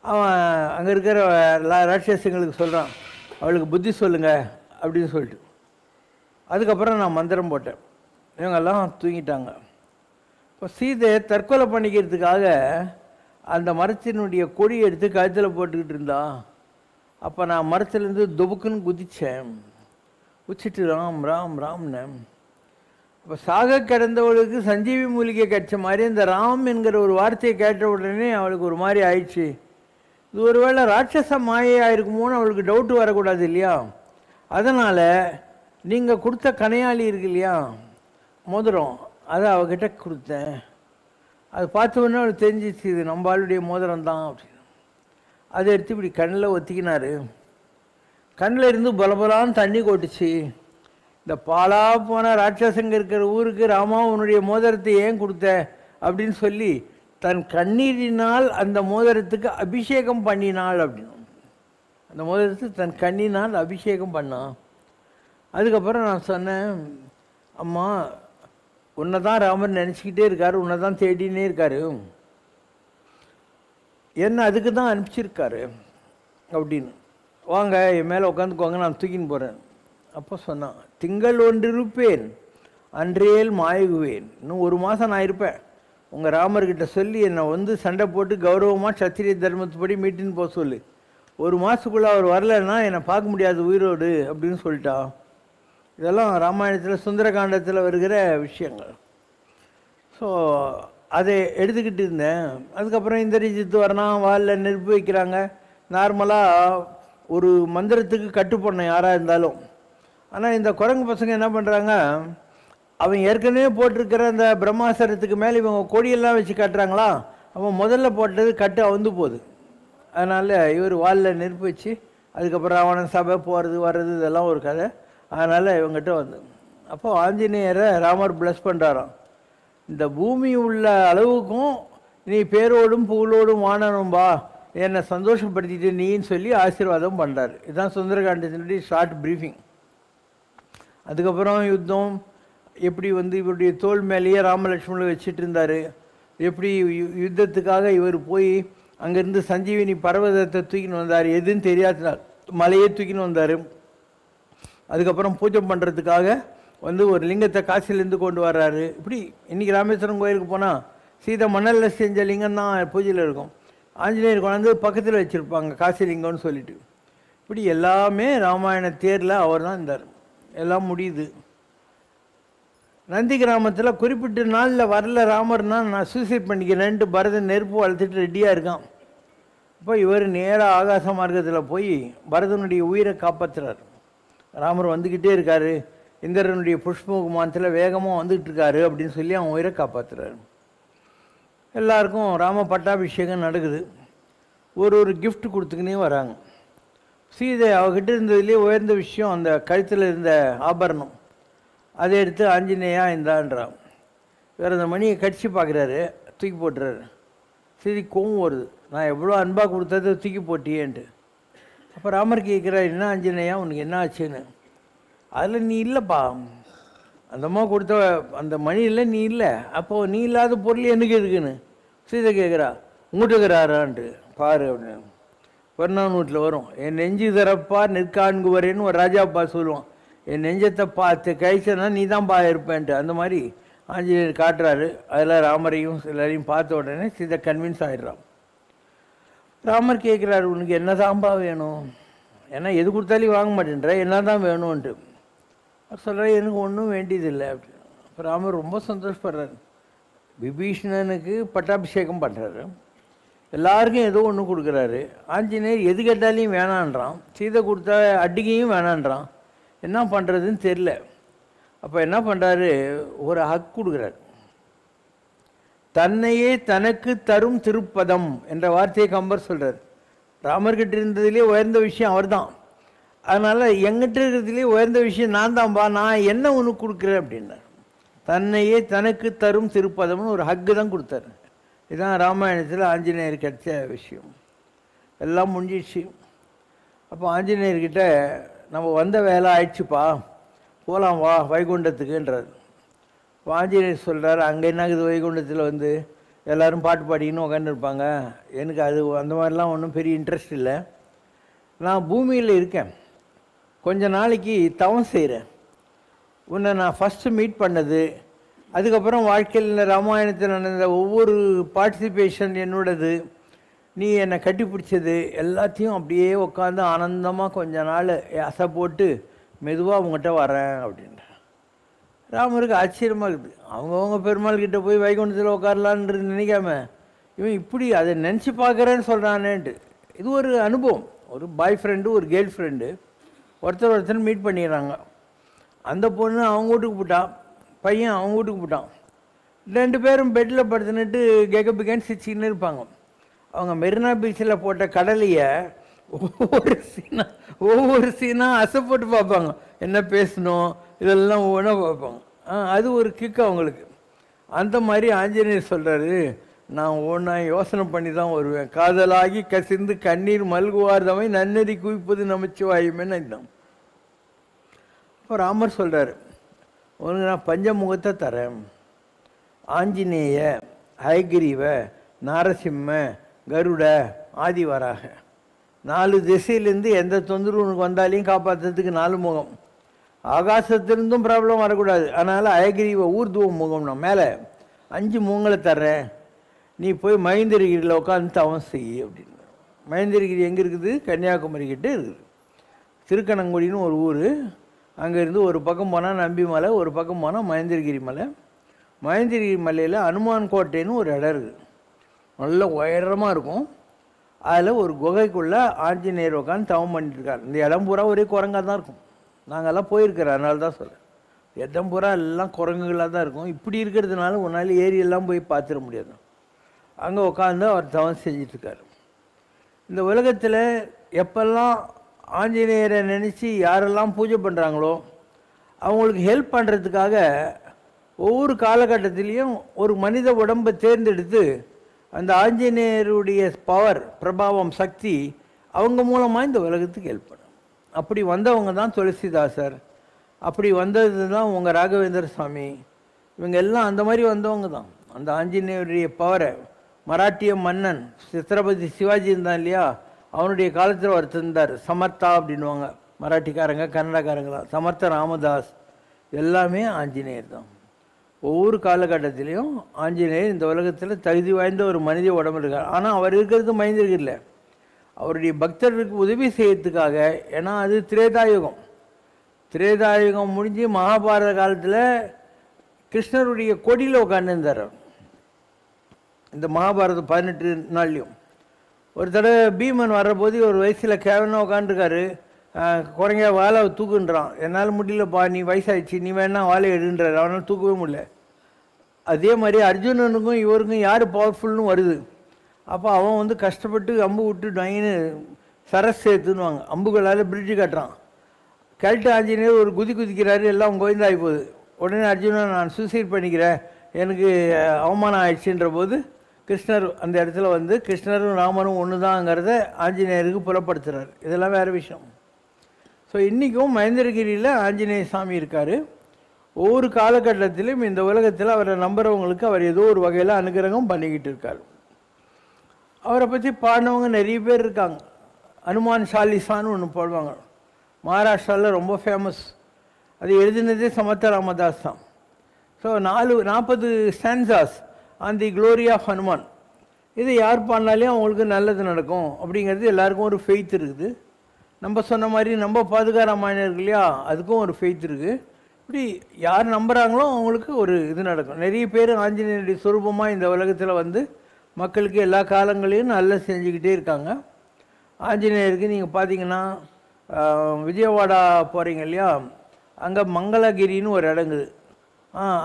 S2: அவன் அங்கே இருக்கிற ராட்சசங்களுக்கு சொல்கிறான், அவளுக்கு புத்தி சொல்லுங்க அப்படின்னு சொல்லிட்டு. அதுக்கப்புறம் நான் மந்திரம் போட்டேன். இவங்கெல்லாம் தூங்கிட்டாங்க. இப்போ சீதை தற்கொலை பண்ணிக்கிறதுக்காக அந்த மரத்தினுடைய கொடி எடுத்து கழுத்தில் போட்டுக்கிட்டு இருந்தா. அப்போ நான் மரத்துலேருந்து துபுக்குன்னு குதித்தேன். குச்சிட்டு ராம் ராம் ராம்னு. இப்போ சாக கிடந்தவளுக்கு சஞ்சீவி மூலிகை கிடைச்ச மாதிரி இந்த ராம் என்கிற ஒரு வார்த்தையை கேட்ட உடனே அவளுக்கு ஒரு மாதிரி ஆயிடுச்சு. இது ஒரு வேளை ராட்சச மாயையாக இருக்குமோன்னு அவளுக்கு டவுட்டு வரக்கூடாது இல்லையா? அதனால் நீங்கள் கொடுத்த கனையாளி இருக்கு இல்லையா, மோதிரம், அதை அவகிட்ட கொடுத்தேன். அது பார்த்த உடனே அவளுக்கு தெரிஞ்சிச்சு இது நம்ம ஆளுடைய மோதிரம் தான் அப்படின்னு. அதை எடுத்து இப்படி கண்ணில் ஒத்திக்கினார். கண்ணில் இருந்து பலபலான்னு தண்ணி கொட்டுச்சு. இந்த பாலா போன ராட்சசங்க இருக்கிற ஊருக்கு ராமா உன்னுடைய மோதிரத்தை ஏன் கொடுத்த அப்படின்னு சொல்லி தன் கண்ணீரினால் அந்த மோதிரத்துக்கு அபிஷேகம் பண்ணினாள் அப்படின்னு. அந்த மோதிரத்துக்கு தன் கண்ணினால் அபிஷேகம் பண்ணான். அதுக்கப்புறம் நான் சொன்னேன், அம்மா உன்னை தான் ராமர் நினச்சிக்கிட்டே இருக்காரு, உன்னை தான் தேடினே இருக்காரு, என்ன அதுக்கு தான் அனுப்பிச்சிருக்காரு அப்படின்னு. வாங்க என் மேலே உட்காந்துக்கோங்க, நான் தூக்கின்னு போகிறேன். அப்போ சொன்னான், திங்கள் ஒன்றிருப்பேன் அன்றேல் மாயகுவேன். இன்னும் 1 மாதம் நான் இருப்பேன். உங்கள் ராமர்கிட்ட சொல்லி என்னை வந்து சண்டை போட்டு கௌரவமாக சத்திரிய தர்மத்துப்படி மீட்டின்னு போக சொல்லு. 1 மாதத்துக்குள்ளே அவர் வரலைன்னா என்னை பார்க்க முடியாது உயிரோடு அப்படின்னு சொல்லிட்டா. இதெல்லாம் ராமாயணத்தில் சுந்தரகாண்டத்தில் வருகிற விஷயங்கள். ஸோ அதை எடுத்துக்கிட்டு இருந்தேன். அதுக்கப்புறம் இந்திரஜித்து வரணான், வாலில் நெருப்பு வைக்கிறாங்க. நார்மலாக ஒரு மந்திரத்துக்கு கட்டுப்படணும் யாராக இருந்தாலும். ஆனால் இந்த குரங்கு பசங்க என்ன பண்ணுறாங்க, அவன் ஏற்கனவே போட்டிருக்கிற அந்த பிரம்மாசரத்துக்கு மேலே இவங்க கொடியெல்லாம் வச்சு கட்டுறாங்களா, அவன் முதல்ல போட்டது கட்டு அவுந்து போகுது. அதனால் இவர் வாலில் நெருப்பு வச்சு அதுக்கப்புறம் ராவணன் சபை போகிறது வர்றது இதெல்லாம் ஒரு கதை. அதனால் இவங்ககிட்ட வந்து அப்போ ஆஞ்சநேயரை ராமர் பிளஸ் பண்ணுறாராம். இந்த பூமி உள்ள அளவுக்கும் நீ பேரோடும் புகழோடும் வாழணும்பா, என்னை சந்தோஷப்படுத்திட்டு நீன்னு சொல்லி ஆசீர்வாதம் பண்ணுறாரு. இதுதான் சுந்தரகாண்டத்தினுடைய ஷார்ட் ப்ரீஃபிங். அதுக்கப்புறம் யுத்தம் எப்படி வந்து இவருடைய தோல் மேலேயே ராமலட்சுமணை வச்சுட்டு இருந்தார், எப்படி யுத்தத்துக்காக இவர் போய் அங்கேருந்து சஞ்சீவினி பர்வதத்தை தூக்கின்னு வந்தார், எதுன்னு தெரியாதனால மலையே தூக்கின்னு வந்தார். அதுக்கப்புறம் பூஜை பண்ணுறதுக்காக வந்து ஒரு லிங்கத்தை காசிலேருந்து கொண்டு வர்றாரு. இப்படி இன்றைக்கி ராமேஸ்வரம் கோயிலுக்கு போனால் சீதை மணலில் செஞ்ச லிங்கம் தான் பூஜையில் இருக்கும். ஆஞ்சநேயர் கொண்டாந்து பக்கத்தில் வச்சுருப்பாங்க காசி லிங்கம்னு சொல்லிட்டு. இப்படி எல்லாமே ராமாயண தேரில் அவர் தான் இருந்தார். எல்லாம் முடியுது. நந்தி கிராமத்தில் குறிப்பிட்ட நாளில் வரல ராமர்னா நான் சூசைட் பண்ணிக்கிறேன்ட்டு பரதன் நெருப்பு வளர்த்துட்டு ரெடியாக இருக்கான். இப்போ இவர் நேராக ஆகாச மார்க்கத்தில் போய் பரதனுடைய உயிரை காப்பாற்றுறார். ராமர் வந்துக்கிட்டே இருக்கார், இந்திரனுடைய புஷ்பகுமானத்தில் வேகமாக வந்துக்கிட்டு இருக்காரு அப்படின்னு சொல்லி அவன் உயிரை காப்பாற்றுறாரு. எல்லாருக்கும் ராம பட்டாபிஷேகம் நடக்குது. ஒரு கிஃப்ட் கொடுத்துக்கினே வராங்க. சீதை அவகிட்ட இருந்ததுலேயே உயர்ந்த விஷயம் அந்த கழுத்தில் இருந்த ஆபரணம். அதை எடுத்து ஆஞ்சநேயா இந்தான்றான். வேறு அந்த மணியை கடிச்சு பார்க்குறாரு, தூக்கி போட்டுறாரு. சரி கோவம் வருது, நான் எவ்வளோ அன்பாக கொடுத்ததை தூக்கி போட்டியேன்ட்டு. அப்போ ராமர் கேட்குறாரு, என்ன ஆஞ்சநேயா உனக்கு என்ன ஆச்சுன்னு. அதில் நீ இல்லைப்பா, அந்த அம்மா கொடுத்த அந்த மணியில் நீ இல்லை, அப்போது நீ இல்லாத பொருள் எனக்கு இருக்குன்னு சீதை கேட்குறா. உங்கள்கிட்டக்கிறாரான்ட்டு பாரு அப்படின்னு. வர்ணாநூட்டில் வரும், என் நெஞ்சு தரப்பார் நிற்காண்குவரேன்னு ஒரு ராஜாப்பா சொல்லுவான். என் நெஞ்சத்தை பார்த்து கழிச்சனா நீ தான் இருப்பேன்ட்டு. அந்த மாதிரி ஆஞ்சநேயர் காட்டுறாரு. அதில் ராமரையும் எல்லாரையும் பார்த்த உடனே சீதை கன்வின்ஸ் ஆகிடுறான். ராமர் கேட்குறாரு, உனக்கு என்ன தான்பா வேணும், ஏன்னா எது கொடுத்தாலும் வாங்க மாட்டேன்ற, என்ன தான் வேணும்ன்ட்டு சொல்கிற. எனக்கு ஒன்றும் வேண்டியதில்லை அப்படின்னு. அப்போ ராமர் ரொம்ப சந்தோஷப்படுறாரு. விபீஷணனுக்கு பட்டாபிஷேகம் பண்ணுறாரு, எல்லாருக்கும் ஏதோ ஒன்று கொடுக்குறாரு. ஆஞ்சநேயர் எது கேட்டாலையும் வேணான்றான், சீதை கொடுத்த அடிக்கையும் வேணான்றான். என்ன பண்ணுறதுன்னு தெரில. அப்போ என்ன பண்ணுறாரு, ஒரு ஹக் கொடுக்குறாரு. தன்னையே தனக்கு தரும் திருப்பதம் என்ற வார்த்தையை கம்பர் சொல்கிறார். ராமர்கிட்ட இருந்ததுலேயே உயர்ந்த விஷயம் அவர் தான். அதனால் எங்கிட்ட இருக்கிறதுலேயே உயர்ந்த விஷயம் நான் தான்பா, நான் என்ன உனக்கு கொடுக்குறேன் அப்படின்னார். தன்னையே தனக்கு தரும் திருப்பதம்னு ஒரு ஹக்கு தான் கொடுத்தாரு. இதுதான் ராமாயணத்தில் ஆஞ்சநேயர் கிடைச்ச விஷயம். எல்லாம் முடிஞ்சிடுச்சு. அப்போ ஆஞ்சநேயர்கிட்ட நம்ம வந்த வேலை ஆயிடுச்சுப்பா, போகலாம் வா வைகுண்டத்துக்குன்றார். இப்போ ஆஞ்சநேயர் சொல்கிறார், அங்கே என்னாகுது வைகுண்டத்தில் வந்து எல்லோரும் பாட்டு பாடிக்கின்னு உட்காந்துருப்பாங்க, எனக்கு அது அந்த மாதிரிலாம் ஒன்றும் பெரிய இன்ட்ரெஸ்ட் இல்லை. நான் பூமியில் இருக்கேன், கொஞ்ச நாளைக்கு தவம் செய்கிறேன். உன்னை நான் ஃபஸ்ட்டு மீட் பண்ணது, அதுக்கப்புறம் வாழ்க்கையில் ராமாயணத்தில் நடந்த ஒவ்வொரு பார்ட்டிசிபேஷன் என்னோடது, நீ என்னை கட்டி பிடிச்சது எல்லாத்தையும் அப்படியே உட்காந்து ஆனந்தமாக கொஞ்ச நாள் அசை போட்டு மெதுவாக அவங்ககிட்ட வரேன் அப்படின்ற. ராமருக்கு ஆச்சரியமாக இருக்குது. அவங்கவுங்க பெருமாள் கிட்டே போய் வைகுண்டத்தில் உட்காரலான்னு நினைக்காம இவன் இப்படி அதை நினச்சி பார்க்குறேன்னு சொல்கிறானேன்ட்டு. இது ஒரு அனுபவம். ஒரு பாய் ஃப்ரெண்டு ஒரு கேர்ள் ஃப்ரெண்டு ஒருத்தர் மீட் பண்ணிடுறாங்க. அந்த பொண்ணு அவங்க வீட்டுக்கு போட்டான், பையன் அவங்க வீட்டுக்கு போட்டான். 2 பேரும் பெட்டில் படுத்துன்னுட்டு கெகபிகன்னு சிரிச்சின்னு இருப்பாங்க. அவங்க மெரினா பீச்சில் போட்ட கடலையை ஒவ்வொரு சீனாக அசை போட்டு பார்ப்பாங்க, என்ன பேசணும் இதெல்லாம் ஒவ்வொன்றா பார்ப்பாங்க. அது ஒரு கிக்கு அவங்களுக்கு. அந்த மாதிரி ஆஞ்சநேயர் சொல்கிறாரு, நான் ஒன்றா யோசனை பண்ணி தான் வருவேன். காதலாகி கசிந்து கண்ணீர் மல்குவார்தமை நன்னெறி குவிப்பது நமச்சிவாயுமேன்னு இருந்தான். இப்போ ராமர் சொல்கிறார், உனக்கு நான் பஞ்சமுகத்தை தரேன். ஆஞ்சநேய, ஹயகிரீவ, நாரசிம்ம, கருட, ஆதிவராக 4 திசையிலேருந்து எந்த தொந்தரவு உனக்கு வந்தாலையும் காப்பாற்றுறதுக்கு 4 முகம். ஆகாசத்திலிருந்தும் ப்ராப்ளம் வரக்கூடாது, அதனால் ஹயகிரீவ ஊர்துவ முகம்னா மேலே 5 முகங்களை தர்றேன். நீ போய் மகேந்திரகிரியில் உட்காந்து தவம் செய் அப்படின்னு. மகேந்திரகிரி எங்கே இருக்குது? கன்னியாகுமரி கிட்டே இருக்குது. திருக்கணங்குடின்னு ஒரு ஊர். அங்கேருந்து ஒரு பக்கம் போனால் நம்பி மலை, ஒரு பக்கம் போனால் மகேந்திரகிரி மலை. மகேந்திரகிரி மலையில் அனுமான் கோட்டைன்னு ஒரு இடம் இருக்குது, நல்ல உயரமாக இருக்கும். அதில் ஒரு குகைக்குள்ளே ஆஞ்சநேயர் உட்காந்து தவம் பண்ணிட்டுருக்கார். இந்த இடம் பூரா ஒரே குரங்காக தான் இருக்கும். நாங்கள்லாம் போயிருக்கிறோம், அதனால தான் சொல்கிறேன். இடம் பூரா எல்லாம் குரங்குகளாக தான் இருக்கும். இப்படி இருக்கிறதுனால உன்னால் ஏரியெல்லாம் போய் பார்த்துட முடியாது. அங்கே உட்காந்து அவர் தவம் செஞ்சிட்ருக்கார். இந்த உலகத்தில் எப்பெல்லாம் ஆஞ்சநேயரை நினச்சி யாரெல்லாம் பூஜை பண்ணுறாங்களோ அவங்களுக்கு ஹெல்ப் பண்ணுறதுக்காக ஒவ்வொரு காலகட்டத்திலையும் ஒரு மனித உடம்பை தேர்ந்தெடுத்து அந்த ஆஞ்சநேயருடைய பவர், பிரபாவம், சக்தி அவங்க மூலமாக இந்த உலகத்துக்கு ஹெல்ப் பண்ணும். அப்படி வந்தவங்க தான் துளசிதாசர், அப்படி வந்தது தான் உங்கள் ராகவேந்திர சுவாமி. இவங்க எல்லாம் அந்த மாதிரி வந்தவங்க தான். அந்த ஆஞ்சநேயருடைய பவரை மராட்டிய மன்னன் சித்திரபதி சிவாஜி இருந்தான் இல்லையா, அவனுடைய காலத்தில் ஒருத்தர் இருந்தார், சமர்த்தா அப்படின்வாங்க மராட்டிக்காரங்க, கன்னடக்காரங்களாம். சமர்த்த ராமதாஸ் எல்லாமே ஆஞ்சநேயர் தான். ஒவ்வொரு காலகட்டத்திலையும் ஆஞ்சநேயர் இந்த உலகத்தில் தகுதி வாய்ந்த ஒரு மனித உடம்பு இருக்கார். ஆனால் அவர் இருக்கிறது மனிதர்கில்ல, அவருடைய பக்தர்களுக்கு உதவி செய்யறதுக்காக. ஏன்னா அது திரேதாயுகம். திரேதாயுகம் முடிஞ்சு மகாபாரத காலத்தில் கிருஷ்ணருடைய கொடியில் உட்காந்துருந்தார். இந்த மகாபாரதம் 18 நாள்லையும் ஒரு தடவை பீமன் வர்றபோது ஒரு வயசில் கேவனாக உட்காந்துருக்காரு. குறைங்க வாழை தூக்குன்றான். என்னால் முடியலப்பா, நீ வயசாகிடுச்சு, நீ வேணா வாழை எடுன்றார். அவனால் தூக்கவே முடியல. அதே மாதிரி அர்ஜுனனுக்கும் இவருக்கும் யார் பவர்ஃபுல்னு வருது. அப்போ அவன் வந்து கஷ்டப்பட்டு அம்பு விட்டு டொயின்னு சரஸ் சேர்த்துன்னுவாங்க, அம்புகளால் பிரிட்ஜு கட்டுறான். கேட்டு ஆஞ்சநேயர் ஒரு குதிக்கிறாரு, எல்லாம் கோவிந்தாகி போகுது. உடனே அர்ஜுனன் நான் சூசைட் பண்ணிக்கிறேன், எனக்கு அவமானம் ஆயிடுச்சுன்ற போது கிருஷ்ணர் அந்த இடத்துல வந்து கிருஷ்ணரும் ராமரும் ஒன்று தான்ங்கிறத ஆஞ்சநேயருக்கு புலப்படுத்துகிறார். இதெல்லாம் வேறு விஷயம். ஸோ இன்றைக்கும் மகேந்திரகிரியில் ஆஞ்சநேய சாமி இருக்கார். ஒவ்வொரு காலகட்டத்திலும் இந்த உலகத்தில் அவரை நம்புகிறவங்களுக்கு அவர் ஏதோ ஒரு வகையில் அனுகிரகம் பண்ணிக்கிட்டு இருக்கார். அவரை பற்றி பாடினவங்க நிறைய பேர் இருக்காங்க. அனுமான் சாலிசான்னு ஒன்று போடுவாங்க, மகாராஷ்டிராவில் ரொம்ப ஃபேமஸ். அது எழுதினதே சமர்த்த ராமதாஸ் தான். So 40 stanzas on the glory of Hanuman. இது யார் பாடினாலே அவங்களுக்கு நல்லது நடக்கும் அப்படிங்கிறது எல்லாருக்கும் ஒரு ஃபெய்த் இருக்குது. நம்ம சொன்ன மாதிரி நம்ம பாதுகாராமாயணம் இருக்கு இல்லையா, அதுக்கும் ஒரு ஃபெய்த் இருக்குது. இப்படி யார் நம்புகிறாங்களோ அவங்களுக்கு ஒரு இது நடக்கும். நிறைய பேர் ஆஞ்சநேயருடைய சுரூபமாக இந்த உலகத்தில் வந்து மக்களுக்கு எல்லா காலங்களையும் நல்லா செஞ்சுக்கிட்டே இருக்காங்க. ஆஞ்சநேயருக்கு நீங்கள் பார்த்தீங்கன்னா விஜயவாடா போகிறீங்க இல்லையா, அங்கே மங்களகிரின்னு ஒரு இடங்குது.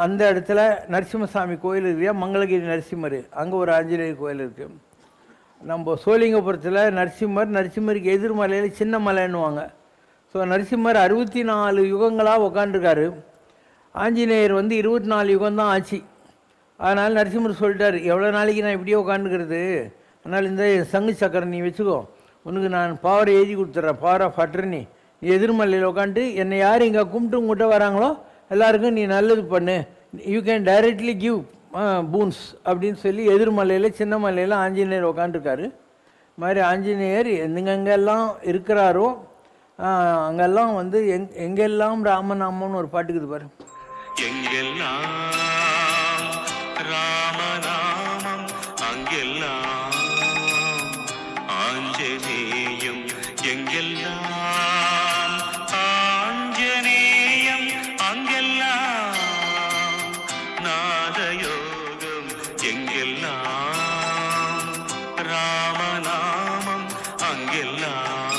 S2: அந்த இடத்துல நரசிம்மசாமி கோயில் இல்லையா, மங்களகிரி நரசிம்மர், அங்கே ஒரு ஆஞ்சநேயர் கோயில் இருக்குது. நம்ம சோழிங்கபுரத்தில் நரசிம்மருக்கு எதிர்மலையில் சின்ன மலைன்னுவாங்க. ஸோ நரசிம்மர் 64 யுகங்களாக உக்காண்டிருக்காரு. ஆஞ்சநேயர் 24 யுகம்தான் ஆச்சு. அதனால் நரசிம்மர் சொல்லிட்டார், எவ்வளோ நாளைக்கு நான் இப்படியே உட்காந்துக்கிறது, அதனால் இந்த சங்கு சக்கரம் நீ வச்சுக்கோ, உனக்கு நான் பவரை எழுதி கொடுத்துட்றேன், பவர் ஆஃப் அட்டர்னி. நீ எதிர்மலையில் உட்காந்துட்டு என்னை யார் இங்கே கும்பிட்டு உங்கள்கிட்ட வராங்களோ எல்லாருக்கும் நீ நல்லது பண்ணு, you can directly give boons அப்படின்னு சொல்லி எதிர்மலையில் சின்ன மலையில் ஆஞ்சநேயர் உட்காந்துருக்காரு. இது மாதிரி ஆஞ்சநேயர் எங்கெங்கெல்லாம் இருக்கிறாரோ அங்கெல்லாம் எங்கெல்லாம் ராமநாமம்னு ஒரு பாட்டுக்குது பாரு.
S3: எங்கெல்லாம் ராமநாமம் அங்கெல்லாம் ஆஞ்சநேயம், எங்கெல்லாம் ஆஞ்சநேயம் அங்கெல்லாம் நாதயோகம், எங்கெல்லாம் ராமநாமம் அங்கெல்லாம்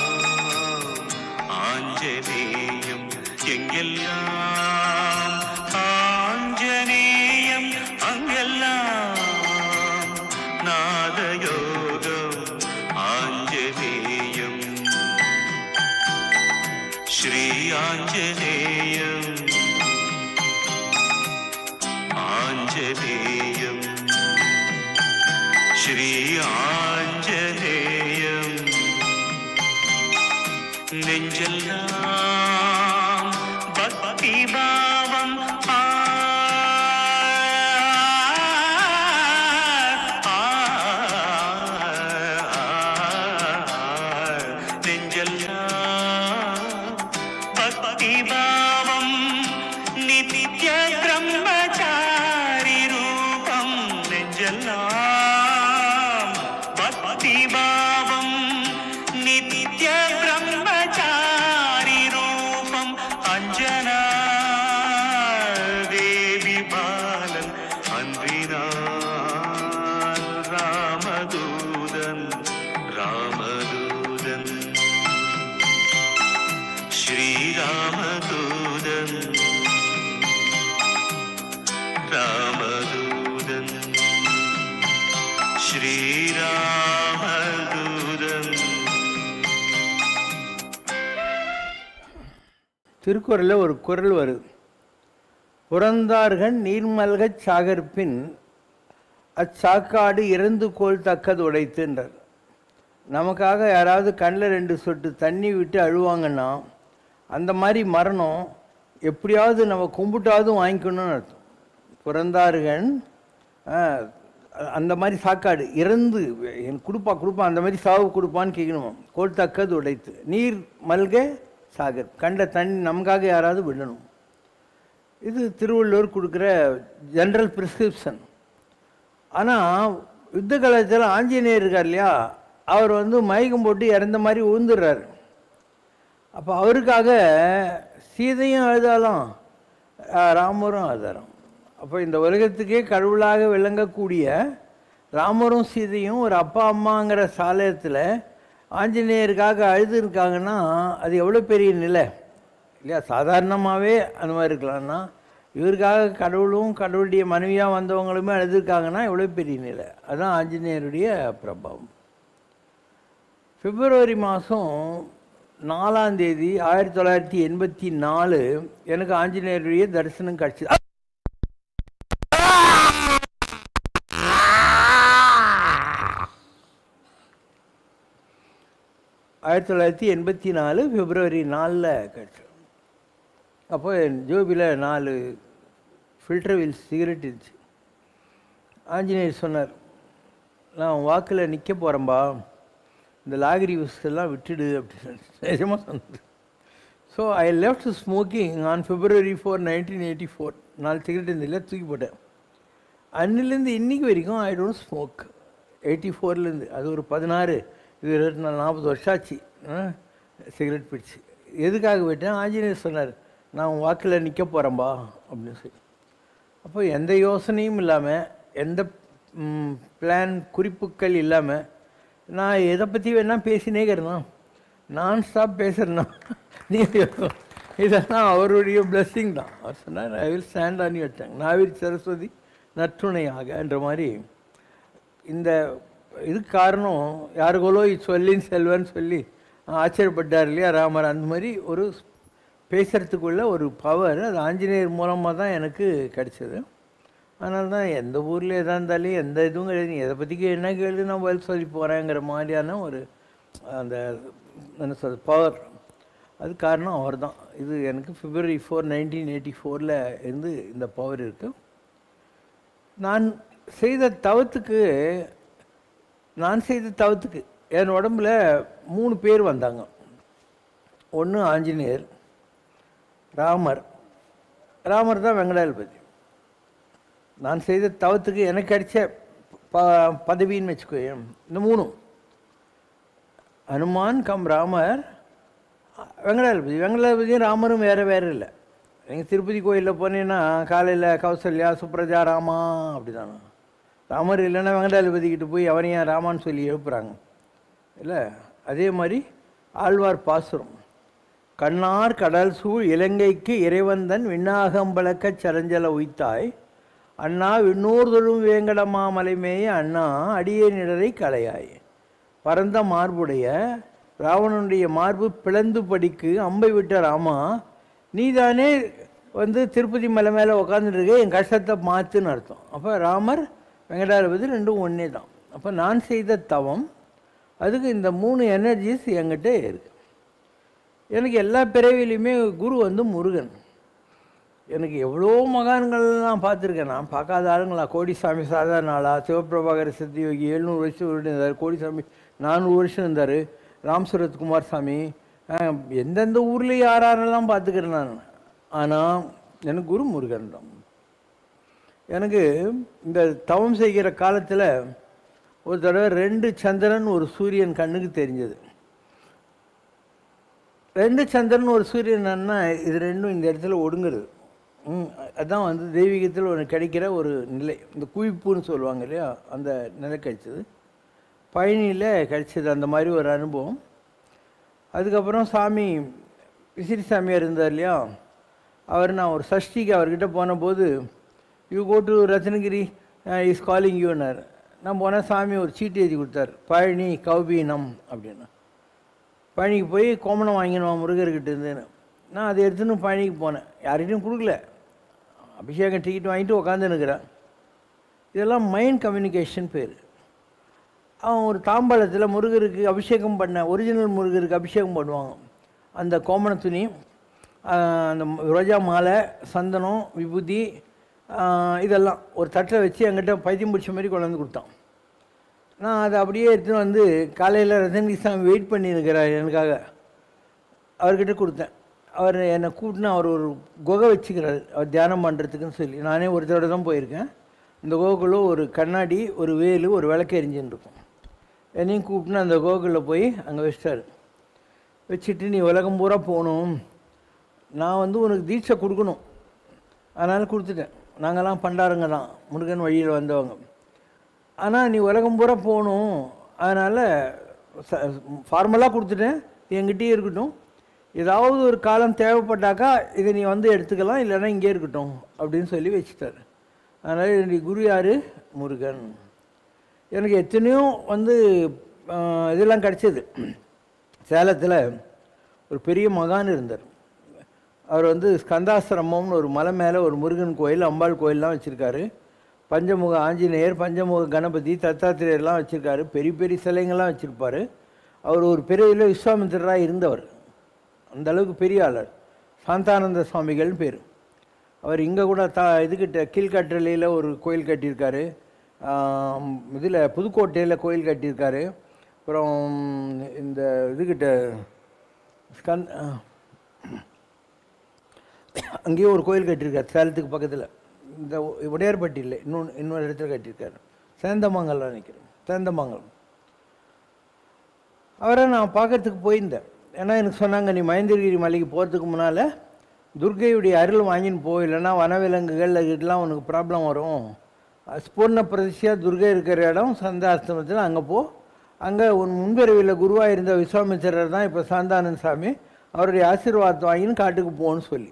S3: ஆஞ்சநேயம், எங்கெல்லாம் ஆஞ்சநேயம் அங்கெல்லாம் நாதயோகம் ஆஞ்சநேயம். ஸ்ரீ ஆஞ்சநேயம் ஆஞ்சநேயம், ஸ்ரீ ஆஞ்சநேயம். நெஞ்செல்லாம் பக்தி பாவம் நெஞ்செல்லாம் பக்தி பாவம் நித்ய பிரம்மச்சாரி ரூபம், நெஞ்செல்லாம் பக்தி பாவம் நித்ய பிரம்மச்சாரி ரூபம். அஞ்சனா தேவி பாலன் அன்பினான் ராமதூதன், ராமதூதன் ஸ்ரீராமதூதன், ராமதூதன் ஸ்ரீராமதூதன்.
S2: திருக்குறளில் ஒரு குறள் வருது, புறந்தார்கள் நீர்மல்கச் சாகர்பின் அச்சாக்காடு இறந்து கோல் தக்கது உடைத்துன்றார். நமக்காக யாராவது கண்ணில் 2 சொட்டு தண்ணி விட்டு அழுவாங்கன்னா அந்த மாதிரி மரணம் எப்படியாவது நம்ம கும்பிட்டாவது வாங்கிக்கணும்னு அர்த்தம். புறந்தார்கள் அந்த மாதிரி சாக்காடு இறந்து என் கொடுப்பான் அந்த மாதிரி சாவு கொடுப்பான்னு கேட்கணுமா. கோல் தக்கது உடைத்து நீர் மல்க சாகர், கண்ட தண்ணி நமக்காக யாராவது விடணும். இது திருவள்ளுவர் கொடுக்குற ஜென்ரல் ப்ரிஸ்கிரிப்ஷன். ஆனால் யுத்த காலத்தில் ஆஞ்சநேயர் இருக்கார் இல்லையா, அவர் மயக்கம் போட்டு இறந்த மாதிரி உழுந்துடுறாரு. அப்போ அவருக்காக சீதையும் அழுதாலும் ராமரும் அழுதாரம். அப்போ இந்த உலகத்துக்கே கடவுளாக விளங்கக்கூடிய ராமரும் சீதையும் ஒரு அப்பா அம்மாங்கிற சாலயத்தில் ஆஞ்சநேயருக்காக அழுதுருக்காங்கன்னா அது எவ்வளோ பெரிய நிலை இல்லையா. சாதாரணமாகவே அந்த மாதிரி இருக்கலாம்னா இவருக்காக கடவுளும் கடவுளுடைய மனைவியாக வந்தவங்களுமே அழுதுருக்காங்கன்னா எவ்வளோ பெரிய நிலை. அதுதான் ஆஞ்சநேயருடைய பிரபாவம். பிப்ரவரி மாதம் 4ஆம் தேதி 1984 எனக்கு ஆஞ்சநேயருடைய தரிசனம் கிடச்சிது. 1984 பிப்ரவரி 4 கிடச்சி. அப்போ என் ஜோபியில் 4 ஃபில்டர் வீல்ஸ் சிகரெட் இருந்துச்சு. ஆஞ்சநேயர் சொன்னார், நான் வாக்கில் நிற்க போகிறேன்பா, இந்த லாகிரி விஸ்கெல்லாம் விட்டுடு அப்படின்னு நிஜமாக சொன்னது. So I left smoking on February 4, 1984. 4 cigarette இருந்தில்ல தூக்கி போட்டேன். அன்னிலேருந்து இன்றைக்கி வரைக்கும் ஐ டோன்ட் ஸ்மோக். 84லேருந்து அது ஒரு 16 இது 40 வருஷம் ஆச்சு சிகரெட் பிடிச்சி. எதுக்காக போயிட்டேன், ஆஞ்சநேயர் சொன்னார் நான் வாக்கில் நிற்க போகிறேன்பா அப்படின்னு சொல்லி. அப்போ எந்த யோசனையும் இல்லாமல் எந்த பிளான் குறிப்புகள் இல்லாமல் நான் எதை பற்றி வேணால் பேசினே இருக்கிறேன்னா நான் ஸ்டாப் பேசுகிறேன்னா இதெல்லாம் அவருடைய பிளெஸ்ஸிங் தான். அவர் சொன்னார் I will stand on your tongue, நாவில் சரஸ்வதி நற்றுணையாக என்ற மாதிரி. இந்த இதுக்கு காரணம் யாருக்கோலோ சொல்லின்னு செல்வன்னு சொல்லி ஆச்சரியப்பட்டார் இல்லையா ராமர். அந்த மாதிரி ஒரு பேசுகிறதுக்குள்ள ஒரு பவர் அது ஆஞ்சநேயர் மூலமாக தான் எனக்கு கிடச்சிது. அதனால தான் எந்த ஊரில் எதாக இருந்தாலும் எந்த இதுவும் கிடையாது, நீ எதை பற்றிக்கு என்ன கேள்வி நான் பதில் சொல்லி போகிறேங்கிற மாதிரியான ஒரு அந்த என்ன சொல் பவர். அது காரணம் அவர் தான். இது எனக்கு February 4, 1984 இருந்து இந்த பவர் இருக்குது. நான் செய்த தவத்துக்கு என் உடம்புல 3 பேர் வந்தாங்க. ஒன்று ஆஞ்சநேயர், ராமர் தான் வெங்கடாஜலபதி. நான் செய்த தவத்துக்கு எனக்கு கிடைச்ச பதவின்னு வச்சுக்கோ. இந்த 3 ஹனுமான் கம் ராமர் வெங்கடாஜலபதியும் ராமரும் வேறு இல்லை. நீங்கள் திருப்பதி கோயிலில் போனீங்கன்னா காலையில் கௌசல்யா சுப்ரஜா ராமா அப்படி தானே. ராமர் இல்லைன்னா வெங்கடாஜலபதிக்கிட்ட போய் அவனையும் ராமான்னு சொல்லி எழுப்புறாங்க இல்லை. அதே மாதிரி ஆழ்வார் பாசுரம், கண்ணார் கடல் சூழ் இலங்கைக்கு இறைவந்தன் விண்ணாகம்பளக்க சரஞ்சல உய்த்தாய் அண்ணா விண்ணூர்தொழும் வேங்கடமா மலைமேய அண்ணா அடியே நிழலை களையாய். பரந்த மார்புடைய ராவணனுடைய மார்பு பிளந்து படிக்கு அம்பை விட்ட ராமா, நீதானே திருப்பதி மலை மேலே உக்காந்துருக்க, என் கஷ்டத்தை மாற்றுன்னு அர்த்தம். அப்போ ராமர் வெங்கடாஜலபதி ரெண்டும் ஒன்றே தான். அப்போ நான் செய்த தவம் அதுக்கு இந்த 3 எனர்ஜிஸ் என்கிட்ட இருக்குது. எனக்கு எல்லா பிறவிலையுமே குரு முருகன். எனக்கு எவ்வளோ மகான்கள்லாம் பார்த்துருக்கேன். நான் பார்க்காத ஆளுங்களா, கோடிசாமி சாதாரண ஆளா, சிவபிரபாகர சத்தியோகி 700 வருஷம் இருந்தார், கோடிசாமி 400 வருஷம் இருந்தார், ராம் சுரத்குமார் சாமி, எந்தெந்த ஊர்லேயும் யாரெல்லாம் பார்த்துக்கிறேன் நான். ஆனால் எனக்கு குரு முருகன் தான். எனக்கு இந்த தவம் செய்கிற காலத்தில் ஒரு தடவை 2 சந்திரன் ஒரு சூரியன் கண்ணுக்கு தெரிஞ்சது. 2 சந்திரன் ஒரு சூரியன்னா இது ரெண்டும் இந்த இடத்துல ஒடுங்குறது. அதுதான் தெய்வீகத்தில் ஒன்று கிடைக்கிற ஒரு நிலை. இந்த குவிப்புன்னு சொல்லுவாங்க இல்லையா, அந்த நிலை கிடைச்சது. பழனியில் கிடைச்சது அந்த மாதிரி ஒரு அனுபவம். அதுக்கப்புறம் சாமி விசிறி சாமியார் இருந்தார் இல்லையா, நான் ஒரு சஷ்டிக்கு அவர்கிட்ட போன போது, you go to Ratnagiri is calling யூன்னார். நான் போனால் சாமி ஒரு சீட்டு எழுதி கொடுத்தார், பழனி கௌபீனம் அப்படின்னு. பழனிக்கு போய் கோமணம் வாங்கினோம் முருகர்கிட்ட இருந்துன்னு. நான் அதை எடுத்துன்னு பழனிக்கு போனேன். யார்கிட்டையும் கொடுக்கல, அபிஷேகம் டிக்கெட் வாங்கிட்டு உட்காந்துன்னுக்கிறேன். இதெல்லாம் மைண்ட் கம்யூனிகேஷன் பேர். அவன் ஒரு தாம்பாளத்தில் முருகருக்கு அபிஷேகம் ஒரிஜினல் முருகருக்கு அபிஷேகம் பண்ணுவாங்க. அந்த கோமண துணி, அந்த ரோஜா மாலை, சந்தனம், விபூதி, இதெல்லாம் ஒரு தட்டில் வச்சு என்கிட்ட பைத்தியம் பிடிச்ச மாதிரி கொண்டு வந்து கொடுத்தான். நான் அதை அப்படியே எடுத்துன்னு காலையில் ரத்தனகிரி சாமி வெயிட் பண்ணியிருக்கிறார் எனக்காக, அவர்கிட்ட கொடுத்தேன். அவர் என்னை கூட்டினா அவர் ஒரு குகை வச்சுக்கிறார் அவர் தியானம் பண்ணுறதுக்குன்னு சொல்லி. நானே ஒரு தடவை தான் போயிருக்கேன். இந்த குகைக்குள்ளே ஒரு கண்ணாடி, ஒரு வேலு, ஒரு விளக்கு எரிஞ்சுன்னு இருக்கும். என்னையும் கூப்பிட்டுன்னு அந்த குகைக்குள்ளே போய் அங்கே வச்சிட்டார். வச்சுட்டு நீ உலகம் பூரா போகணும், நான் உனக்கு தீட்சை கொடுக்கணும், அதனால் கொடுத்துட்டேன். நாங்கள்லாம் பண்டாரங்க தான், முருகன் வழியில் வந்தவங்க. ஆனால் நீ உலகம் பூரா போகணும், அதனால் ஃபார்மலாக கொடுத்துட்டேன், என்கிட்டயே இருக்கட்டும், ஏதாவது ஒரு காலம் தேவைப்பட்டாக்கா இதை நீ எடுத்துக்கலாம், இல்லைன்னா இங்கே இருக்கட்டும் அப்படின்னு சொல்லி வச்சுட்டார். அதனால் என்னுடைய குரு யார்? முருகன். எனக்கு எத்தனையோ இதெல்லாம் கிடச்சிது. சேலத்தில் ஒரு பெரிய மகான் இருந்தார். அவர் ஸ்கந்தாசிரமம்னு ஒரு மலை மேலே ஒரு முருகன் கோயில், அம்பாள் கோயிலெலாம் வச்சுருக்காரு. பஞ்சமுக ஆஞ்சநேயர், பஞ்சமுக கணபதி, தத்தாத்திரேயர்லாம் வச்சுருக்காரு. பெரிய பெரிய சிலைங்கள்லாம் வச்சுருப்பார். அவர் ஒரு பெரிய விஸ்வாமித்திரராக இருந்தவர். அந்த அளவுக்கு பெரிய ஆளர். சாந்தானந்த சுவாமிகள்னு பேர். அவர் இங்கே கூட இதுக்கிட்ட கீழ்கட்டளையில் ஒரு கோயில் கட்டியிருக்காரு, இதில் புதுக்கோட்டையில் கோயில் கட்டியிருக்காரு. அப்புறம் இந்த இதுக்கிட்ட அங்கேயும் ஒரு கோயில் கட்டியிருக்காரு, சேலத்துக்கு பக்கத்தில். இந்த உடையார்பட்டியில் இன்னொரு இடத்துல கட்டியிருக்காரு. சேந்தமங்கலம் நினைக்கிறேன், சேந்தமங்கலம். அவரை நான் பார்க்கறதுக்கு போயிருந்தேன். ஏன்னா எனக்கு சொன்னாங்க, நீ மகேந்திரகிரி மலைக்கு போகிறதுக்கு முன்னால் துர்கையுடைய அருள் வாங்கின்னு போ, இல்லைன்னா வனவிலங்குகள் அதுக்கெல்லாம் உனக்கு ப்ராப்ளம் வரும். ஸ்பூர்ண பிரதிஷ்டியாக துர்கை இருக்கிற இடம் சந்தாஸ்திரமத்தில், அங்கே போ. அங்கே உன் முன்பிறவியில் குருவாக இருந்த விஸ்வாமித்திரர் தான் இப்போ சாந்தானந்த சாமி, அவருடைய ஆசீர்வாதத்தை வாங்கின்னு காட்டுக்கு போகணும்னு சொல்லி.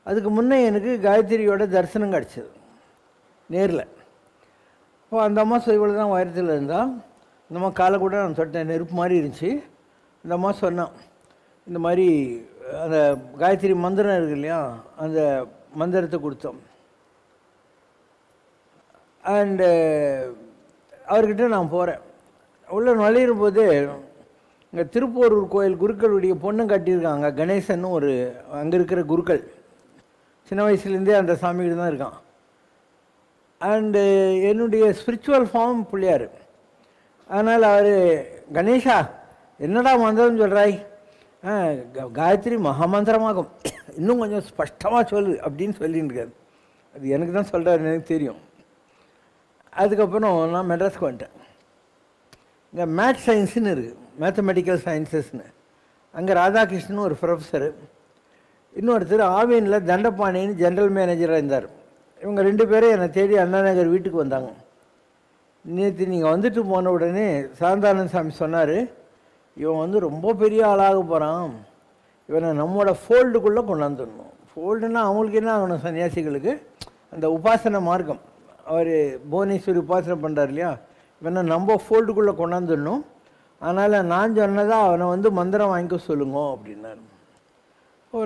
S2: அதுக்கு முன்னே எனக்கு காயத்ரியோட தரிசனம் கிடச்சிது நேரில். இப்போ அந்த அம்மா இவ்வளோ தான் உயரத்தில் இருந்தால் இந்த அம்மா காலை கூட நான் தொட்டேன், நெருப்பு மாதிரி இருந்துச்சு. இந்த அம்மா சொன்னான், இந்த மாதிரி அந்த காயத்ரி மந்திரம் இருக்கு இல்லையா, அந்த மந்திரத்தை கொடுத்தோம். அண்டு அவர்கிட்ட நான் போகிறேன். உள்ளே நுழையிற போது இங்கே திருப்போரூர் கோயில் குருக்களுடைய பொண்ணு கட்டியிருக்காங்க, கணேசன் ஒரு அங்கே இருக்கிற குருக்கள். சின்ன வயசுலேருந்தே அந்த சாமிகிட்ட தான் இருக்கான். அண்டு என்னுடைய ஸ்பிரிச்சுவல் ஃபார்ம் பிள்ளையார். அதனால் அவர், கணேஷா என்னடா மந்திரம் சொல்கிறாய்? காயத்ரி மகாமந்திரமாகும், இன்னும் கொஞ்சம் ஸ்பஷ்டமாக சொல்லு அப்படின்னு சொல்லின்னு இருக்காரு. அது எனக்கு தான் சொல்கிறாரு, எனக்கு தெரியும். அதுக்கப்புறம் நான் மெட்ராஸ்க்கு வந்துட்டேன். இங்கே மேத்ஸ் சயின்ஸுன்னு இருக்குது, மேத்தமெட்டிக்கல் சயின்சஸ்னு. அங்கே ராதாகிருஷ்ணன் ஒரு ப்ரொஃபஸரு, இன்னொருத்தர் ஆவியனில் தண்டபாணின்னு ஜென்ரல் மேனேஜராக இருந்தார். இவங்க 2 பேரும் என்னை தேடி அண்ணா நகர் வீட்டுக்கு வந்தாங்க. நேற்று நீங்கள் வந்துட்டு போன உடனே சாந்தானந்த சாமி சொன்னார், இவன் வந்து ரொம்ப பெரிய ஆளாக போகிறான், இவனை நம்மளோட ஃபோல்டுக்குள்ளே கொண்டாந்துடணும். ஃபோல்டுன்னா அவங்களுக்கு என்ன ஆகணும், சன்னியாசிகளுக்கு அந்த உபாசனை மார்க்கம். அவர் புவனேஸ்வரி உபாசனை பண்ணுறார் இல்லையா, இவனை நம்ம ஃபோல்டுக்குள்ளே கொண்டாந்துடணும். அதனால் நான் சொன்னதாக அவனை வந்து மந்திரம் வாங்கிக்க சொல்லுங்க அப்படின்னாரு.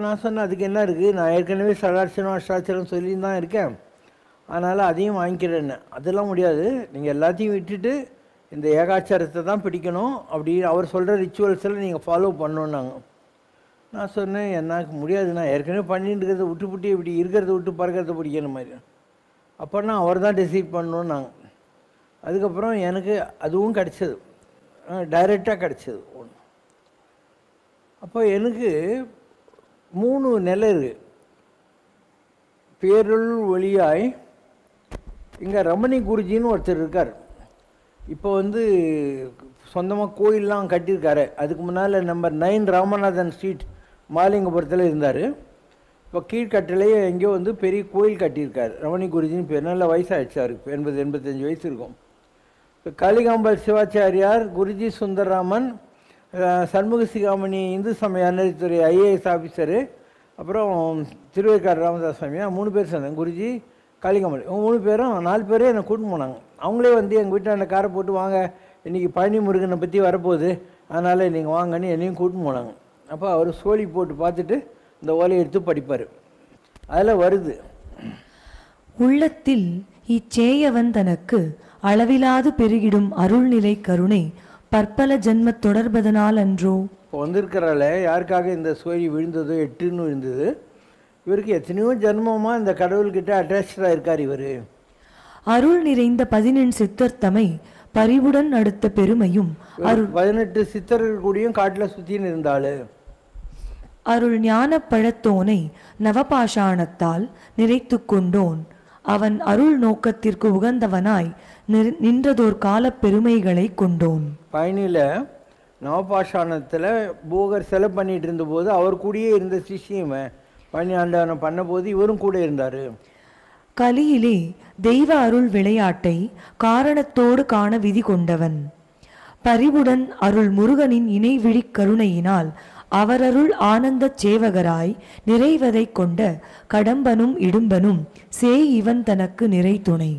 S2: நான் சொன்னேன், அதுக்கு என்ன இருக்குது, நான் ஏற்கனவே சடாட்சரம் அஷ்டாட்சரம் சொல்லி தான் இருக்கேன், அதனால் அதையும் வாங்கிக்கிறேன்னு. அதெல்லாம் முடியாது, நீங்கள் எல்லாத்தையும் விட்டுட்டு இந்த ஏகாச்சாரத்தை தான் பிடிக்கணும் அப்படி அவர் சொல்கிற ரிச்சுவல்ஸில் நீங்கள் ஃபாலோ பண்ணணுன்னாங்க. நான் சொன்னேன், எனக்கு முடியாது, நான் ஏற்கனவே பண்ணிட்டு இருக்கிறத விட்டு இப்படி இருக்கிறத விட்டு பறக்கிறத பிடிக்கிற மாதிரி. அப்போனா அவர் தான் டிசைட் பண்ணணுன்னாங்க. அதுக்கப்புறம் எனக்கு அதுவும் கிடச்சிது, டைரெக்டாக கிடச்சிது ஒன்று. அப்போ எனக்கு 3 நிலை இருக்குது. பேருள் ஒளியாய் இங்கே ரமணி குருஜின்னு ஒருத்தர் இருக்கார். இப்போ வந்து சொந்தமாக கோயிலெலாம் கட்டியிருக்காரு. அதுக்கு முன்னால் நம்பர் 9 ராமநாதன் ஸ்ட்ரீட் மாலிங்கபுரத்தில் இருந்தார். இப்போ கீழ்கட்டிலேயே எங்கேயோ வந்து பெரிய கோயில் கட்டியிருக்கார். ரமணி குருஜின்னு பேர். நல்ல வயசாகிடுச்சு அவருக்கு, 80-85 வயசு இருக்கும். இப்போ காளிகாம்பல் சிவாச்சாரியார், குருஜி சுந்தரராமன், சண்முக சிகாமணி இந்து சமய அறநிலைத்துறை ஐஏஎஸ் ஆஃபீஸரு, அப்புறம் திருவேற்காடு ராமதாஸ் சாமியா, 3 பேர் சொன்னேன். குருஜி, காளிகாம்பல், இவங்க 3 பேரும் 4 பேரே என்னை கூட்டின்னு போனாங்க. அவங்களே வந்து எங்கள் வீட்டில் அந்த காரை போட்டு, வாங்க இன்றைக்கி பழனி முருகனை பற்றி வரப்போகுது, அதனால் நீங்கள் வாங்கன்னு என்னையும் கூட்டின்னு போனாங்க. அப்போ அவர் சோழி போட்டு பார்த்துட்டு இந்த ஓலையை எடுத்து படிப்பார். அதில் வருது,
S4: உள்ளத்தில் இச்சேயவன் தனக்கு அளவிலாது பெருகிடும் அருள்நிலை கருணை பற்பல ஜென்ம தொடர்பதனால் அன்றோ.
S2: இப்போ வந்திருக்கிறால யாருக்காக இந்த சோழி விழுந்ததோ, 8ன்னு விழுந்தது. இவருக்கு எத்தனையோ ஜென்மமாக இந்த கடவுள்கிட்ட அட்டாச்சாக இருக்கார் இவர்.
S4: அருள் நிறைந்த 18 சித்தர் தமை பரிவுடன் அடுத்த பெருமையும்
S2: 18 சித்தர்கள் கூடயும் காட்டில் சுற்றின்னு இருந்தாள்.
S4: அருள் ஞான பழத்தோனை நவபாஷாணத்தால் நிறைத்து கொண்டோன் அவன் அருள் நோக்கத்திற்கு உகந்தவனாய் நின்றதோர் கால பெருமைகளை கொண்டோன்.
S2: பழனியில் நவபாஷாணத்தில் போகர் செலை பண்ணிட்டு இருந்தபோது அவர் கூடயே இருந்த சிஷ்யமே பழனி ஆண்டவனை பண்ண போது இவரும் கூட இருந்தார்.
S4: கலியிலே தெய்வ அருள் விளையாட்டை காரணத்தோடு காண விதி கொண்டவன் பரிவுடன் அருள் முருகனின் இணைவிழி கருணையினால் அவரருள் ஆனந்த சேவகராய் நிறைவதை கொண்ட கடம்பனும் இடும்பனும் சேய் இவன் தனக்கு நிறை துணை.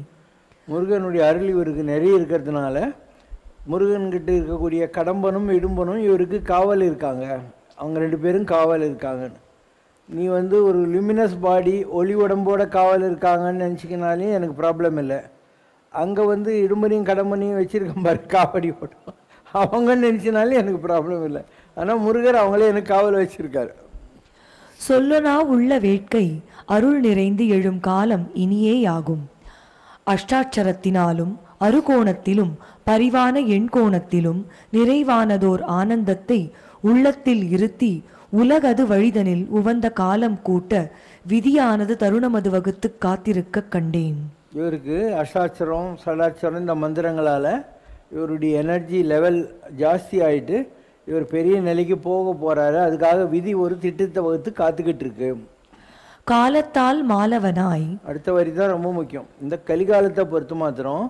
S2: முருகனுடைய அருள் இவருக்கு நிறைய இருக்கிறதுனால முருகன்கிட்ட இருக்கக்கூடிய கடம்பனும் இடும்பனும் இவருக்கு காவல் இருக்காங்க. அவங்க 2 பேரும் காவல் இருக்காங்க. நீ வந்து ஒரு லுமினஸ் பாடி ஒளி உடம்போட காவல் இருக்காங்கன்னு நினச்சிக்கினாலே எனக்கு ப்ராப்ளம் இல்லை. அங்கே வந்து இடும்பனையும் கடம்பனையும் வச்சுருக்க பாரு காவடி போட்டோம், அவங்கன்னு நினச்சினாலே எனக்கு ப்ராப்ளம் இல்லை. ஆனால் முருகர் அவங்களே எனக்கு காவல் வச்சுருக்காரு.
S4: சொல்லனா உள்ள வேட்கை அருள் நிறைந்து எழும் காலம் இனியேயாகும். அஷ்டாட்சரத்தினாலும் அருகோணத்திலும் பரிவான எண்கோணத்திலும் நிறைவானதோர் ஆனந்தத்தை உள்ளத்தில் இருத்தி உலகது வழிதனில் உவந்த காலம் கூட்ட விதியானது தருணமது வகுத்து காத்திருக்க கண்டேன்.
S2: இவருக்கு அஷ்டாட்சரம் சடாட்சரம் இந்த மந்திரங்களால் இவருடைய எனர்ஜி லெவல் ஜாஸ்தி ஆகிட்டு இவர் பெரிய நிலைக்கு போக போகிறாரு. அதுக்காக விதி ஒரு திட்டத்தை வகுத்து காத்துக்கிட்டு இருக்கு.
S4: காலத்தால் மாலவனாய், அடுத்த
S2: வரி தான் ரொம்ப முக்கியம். இந்த கலிகாலத்தை பொறுத்து மாத்திரம்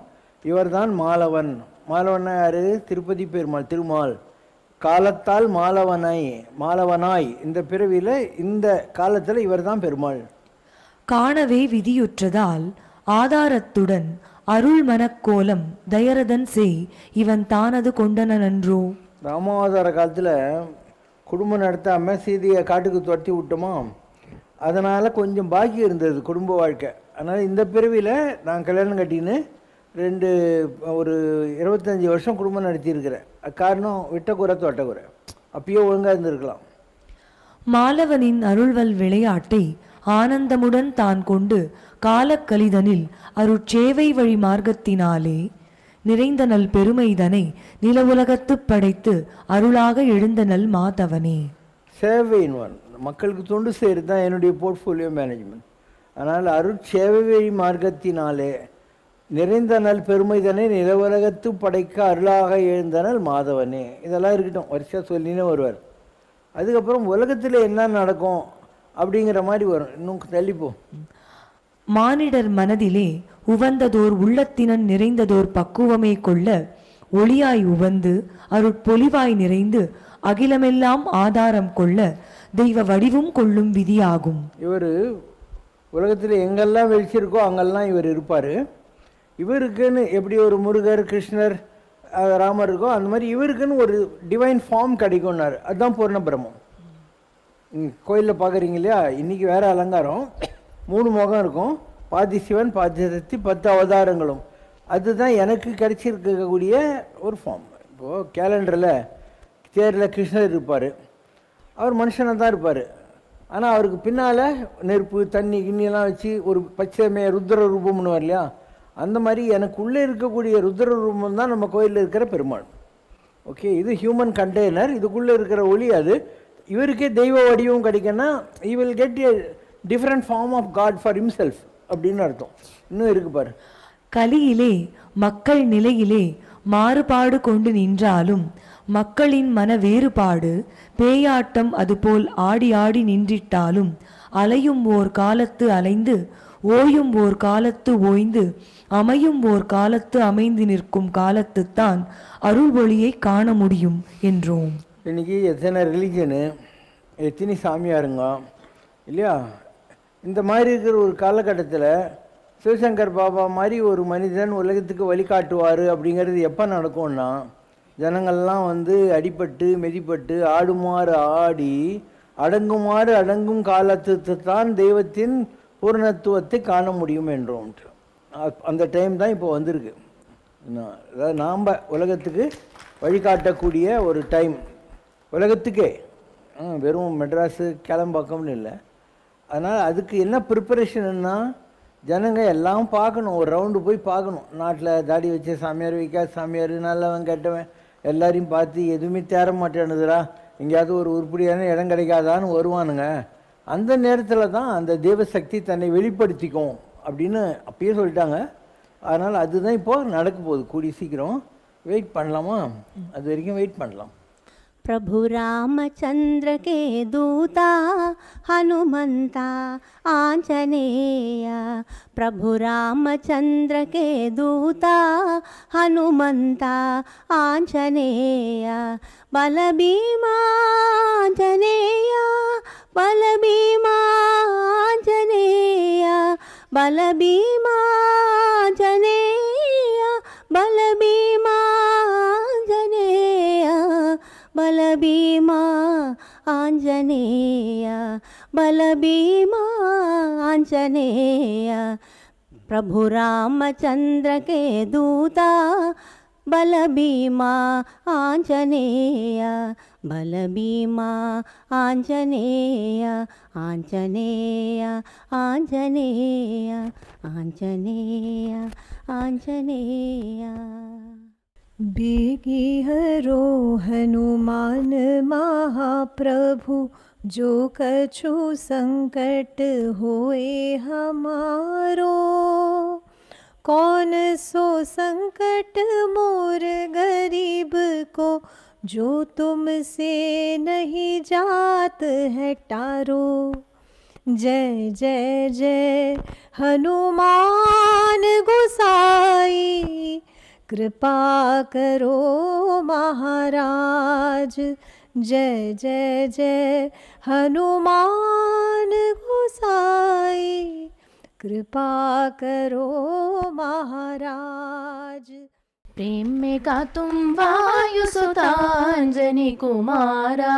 S2: இவர் தான் மாலவன். மாலவனா யாரு? திருப்பதி பெருமாள், திருமால். காலத்தால் மாலவனாய் இந்த பிறவியில் இந்த காலத்தில் இவர் தான் பெருமாள்.
S4: காணவே விதியுற்றதால் ஆதாரத்துடன் அருள் மனக்கோலம் தயரதன் செய் இவன் தானது கொண்டனன்றோ.
S2: ராமாவதார காலத்தில் குடும்பம் நடத்தாமல் சீதையை காட்டுக்கு துரத்தி விட்டோமா, அதனால் கொஞ்சம் பாக்கி இருந்தது குடும்ப வாழ்க்கை. அதனால் இந்த பிறவியில் நான் கல்யாணம் கட்டின்னு ஒரு 25 வருஷம் குடும்பம் நடத்தியிருக்கிறேன். காரணம் விட்டக்குறை தொட்டக்குறை, அப்பயே ஒழுங்காக இருந்திருக்கலாம்.
S4: மாலவனின் அருள்வல் விளையாட்டை ஆனந்தமுடன் தான் கொண்டு காலக்கலிதனில் அருட்சேவை வழி மார்க்கத்தினாலே நிறைந்த நல் பெருமைதனை நில உலகத்துப் படைத்து அருளாக எழுந்த நல் மாதவனே.
S2: சேவையின்வான் மக்களுக்கு தொண்டு செய்கிறது தான் என்னுடைய போர்ட்ஃபோலியோ மேனேஜ்மெண்ட். அதனால் அருட்சேவை வழி மார்க்கத்தினாலே நிறைந்த நல் பெருமைதனை நில உலகத்து படைக்க அருளாக எழுந்தனல் மாதவனே. இதெல்லாம் இருக்கட்டும், வருஷம் சொல்லினே வருவார். அதுக்கப்புறம் உலகத்தில் என்ன நடக்கும் அப்படிங்கிற மாதிரி வரும். இன்னும் தள்ளிப்போம்.
S4: மானிடர் மனதிலே உவந்ததோர் உள்ளத்தினன் நிறைந்ததோர் பக்குவமே கொள்ள ஒளியாய் உவந்து அருட்பொலிவாய் நிறைந்து அகிலமெல்லாம் ஆதாரம் கொள்ள தெய்வ வடிவும் கொள்ளும் விதியாகும்.
S2: இவர் உலகத்தில் எங்கெல்லாம் வெளிச்சிருக்கோ அங்கெல்லாம் இவர் இருப்பார். இவருக்குன்னு எப்படி ஒரு முருகர், கிருஷ்ணர், ராமர் இருக்கோ அந்த மாதிரி இவருக்குன்னு ஒரு டிவைன் ஃபார்ம் கிடைக்கும்னார். அதுதான் பூர்ண பிரம்மம். கோயிலில் பார்க்குறீங்க இல்லையா, இன்றைக்கி வேறு அலங்காரம், 3 முகம் இருக்கும், பாதி சிவன் பாதி சக்தி 10 அவதாரங்களும். அதுதான் எனக்கு கிடைச்சிருக்கக்கூடிய ஒரு ஃபார்ம். இப்போது கேலண்டரில் தேரில் கிருஷ்ணர் இருப்பார், அவர் மனுஷனாக தான் இருப்பார். ஆனால் அவருக்கு பின்னால் நெருப்பு தண்ணி கிண்ணியெல்லாம் வச்சு ஒரு பச்சைமே ருத்ர ரூபம்னு வர இல்லையா, அந்த மாதிரி எனக்கு உள்ளே இருக்கக்கூடிய ருத்ர ரூபம் தான் நம்ம கோயிலில் இருக்கிற பெருமாள். ஓகே, இது ஹியூமன் கண்டெய்னர், இதுக்குள்ளே இருக்கிற ஒளி. அது இவருக்கே தெய்வ வடிவம் கிடைக்குன்னா he will get a different form of God for himself அப்படின்னு அர்த்தம். இன்னும் இருக்கு பாரு.
S4: கலியிலே மக்கள் நிலையிலே மாறுபாடு கொண்டு நின்றாலும் மக்களின் மன வேறுபாடு பேயாட்டம் அதுபோல் ஆடி ஆடி நின்றிட்டாலும் அலையும் ஓர் காலத்து அலைந்து ஓயும் ஓர் காலத்து ஓய்ந்து அமையும் ஓர் காலத்து அமைந்து நிற்கும் காலத்துத்தான் அருள் ஒளியை காண முடியும் என்றோம்.
S2: இன்றைக்கி எத்தனை ரிலீஜனு, எத்தனை சாமியாருங்க இல்லையா, இந்த மாதிரி இருக்கிற ஒரு காலகட்டத்தில் சிவசங்கர் பாபா மாதிரி ஒரு மனிதன் உலகத்துக்கு வழிகாட்டுவார் அப்படிங்கிறது எப்போ நடக்கும்னா, ஜனங்கள்லாம் அடிபட்டு மெதிப்பட்டு ஆடுமாறு ஆடி அடங்குமாறு அடங்கும் காலத்துக்கு தான் தெய்வத்தின் பூர்ணத்துவத்தை காண முடியும் என்றோம். அந்த டைம் தான் இப்போ வந்திருக்கு. அதாவது நாம் உலகத்துக்கு வழிகாட்டக்கூடிய ஒரு டைம், உலகத்துக்கே, வெறும் மெட்ராஸு கேளம்பாக்கம்னு இல்லை. அதனால் அதுக்கு என்ன ப்ரிப்பரேஷன்னா, ஜனங்க எல்லாம் பார்க்கணும், ஒரு ரவுண்டு போய் பார்க்கணும். நாட்டில் தாடி வச்ச சாமியார், வைக்காத சாமியார், நல்லவன் கெட்டவன் எல்லாரையும் பார்த்து எதுவுமே தேர மாட்டேன்னுதுரா, எங்கேயாவது ஒரு உருப்படியான இடம் கிடைக்காதான்னு வருவானுங்க. அந்த நேரத்தில் தான் அந்த தேவசக்தி தன்னை வெளிப்படுத்திக்கும் அப்படின்னு அப்பயே சொல்லிட்டாங்க. அதனால் அதுதான் இப்போது நடக்க போகுது. கூடி சீக்கிரம் வெயிட் பண்ணலாமா? அது வரைக்கும் வெயிட் பண்ணலாம்.
S5: प्रभु रामचंद्र के दूता हनुमंता आंजनेय, प्रभु रामचंद्र के दूता हनुमंता आंजनेय, बलभीमा आंजनेय, बलभीमा आंजनेय, बलभीमा आंजनेय, बलभीमा आंजनेय, बलभीमा आंजनेय, बलभीमा आंजनेय, प्रभु रामचंद्र के दूता बलभीमा आंजनेय, बलभीमा आंजनेय, आंजनेय आंजनेय आंजनेय आंजनेय।
S6: बेगी हरो हनुमान महाप्रभु, जो कछु संकट होए हमारो, कौन सो संकट मोर गरीब को, जो तुमसे नहीं जात है टारो। जय जय जय हनुमान गोसाई, कृपा करो महाराज। जय जय जय हनुमान गोसाई, कृपा करो महाराज।
S7: प्रेम में का तुम वायु सुतांजनी कुमारा,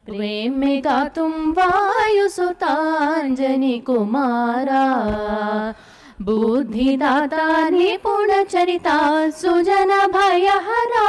S7: प्रेम में का तुम वायु सुतांजनी कुमारा। बुद्धिदाता निपुण चरिता सुजन भयहरा,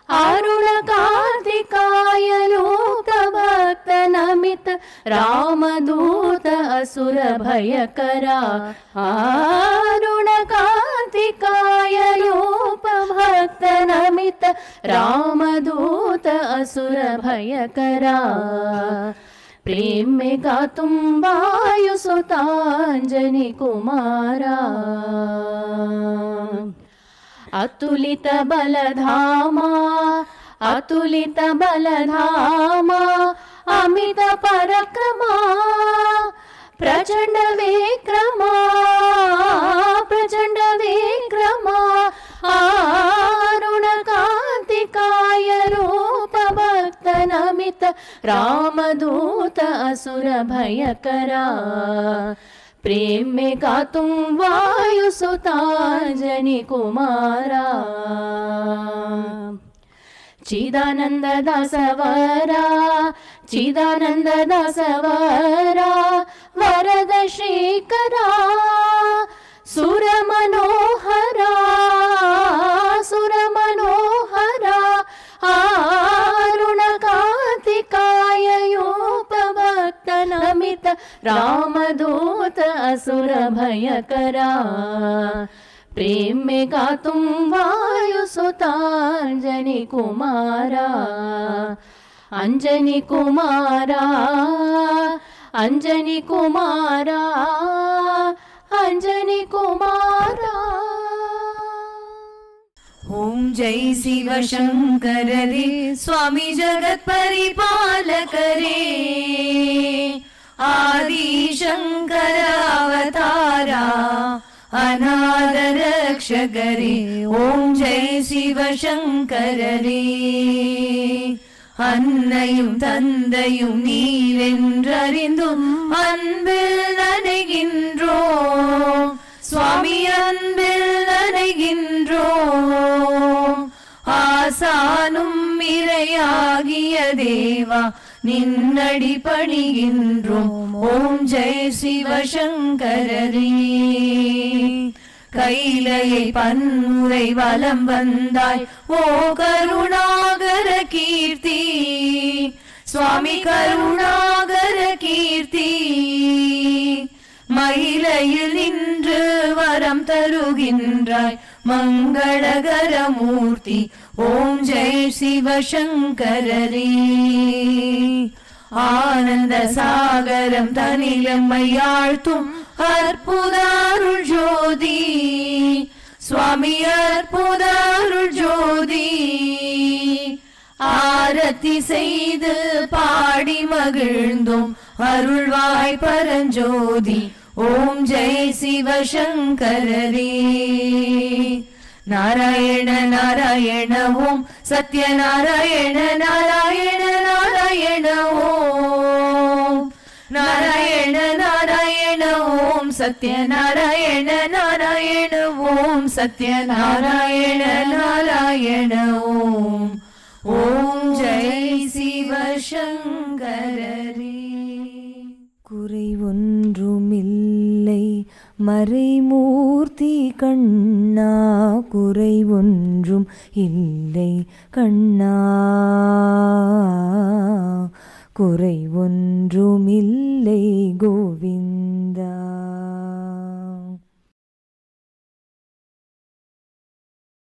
S7: अरुण कार्तिकाय लोक भक्त नमित रामदूत असुर भयकरा। अरुण कार्तिकाय लोक भक्त नमित रामदूत असुर भयकरा। प्रेम में गा तुम वायु सुतांजनी कुमारा। अतुलित बलधामा, अतुलित बलधामा, अमित पराक्रमा, प्रचंड विक्रमा, प्रचंड विक्रमा। अरुण कार्तिकाय रूप भक्त नमित रामदूत असुर भयकरा। प्रेम में का तुम वायु सुतांजनी कुमारा। चिदानंद दासवरा, चिदानंद दासवरा, वरद श्रीकरा। सुर मनोहरा, सुर मनोहरा। अरुण कार्तिकाय यूप भक्त नमित रामदूत असुर भयकरा। प्रेम में गा तुम वायु सुतांजनी कुमारा। अंजनी कुमारा, अंजनी कुमारा, अंजनी कुमारा।
S8: ओम जय शिव शंकर रे, स्वामी जगत परिपालक रे। आदि शंकर अवतारा, अनाथ रक्षक रे। ओम जय शिव शंकर रे। அன்னையும் தந்தையும் நீரென்றறிந்தும் அன்பில் நனைகின்றோம் சுவாமி, அன்பில் நனைகின்றோம். ஆசானும் இறையாகிய தேவா நின்னடி பணிகின்றோம். ஓம் ஜெய சிவசங்கரரே. கைலையை பன்முறை வலம் வந்தாய் ஓ கருணாகர கீர்த்தி, சுவாமி கருணாகர கீர்த்தி. மயிலையில் நின்று வரம் தருகின்றாய் மங்களகர மூர்த்தி. ஓம் ஜெய சிவசங்கரரே. ஆனந்த சாகரம் தனிலம்மையாழ்த்தும் அற்புத அருள் ஜோதி, சுவாமி அற்புத அருள் ஜோதி. ஆரத்தி செய்து பாடி மகிழ்ந்தோம் அருள்வாய் பரஞ்சோதி. ஓம் ஜெய சிவசங்கரரே. நாராயண நாராயண ஓம் சத்யநாராயண நாராயண நாராயண ஓம். நாராயண நாராயண ஓம் சத்யநாராயண நாராயண ஓம் சத்யநாராயண நாராயண ஓம். ஓம் ஜெய சிவசங்கரரே.
S4: குறை ஒன்றுமில்லை மறைமூர்த்தி கண்ணா, குறை ஒன்றும் இல்லை கண்ணா, குறை ஒன்றுமில்லை கோவிந்தா.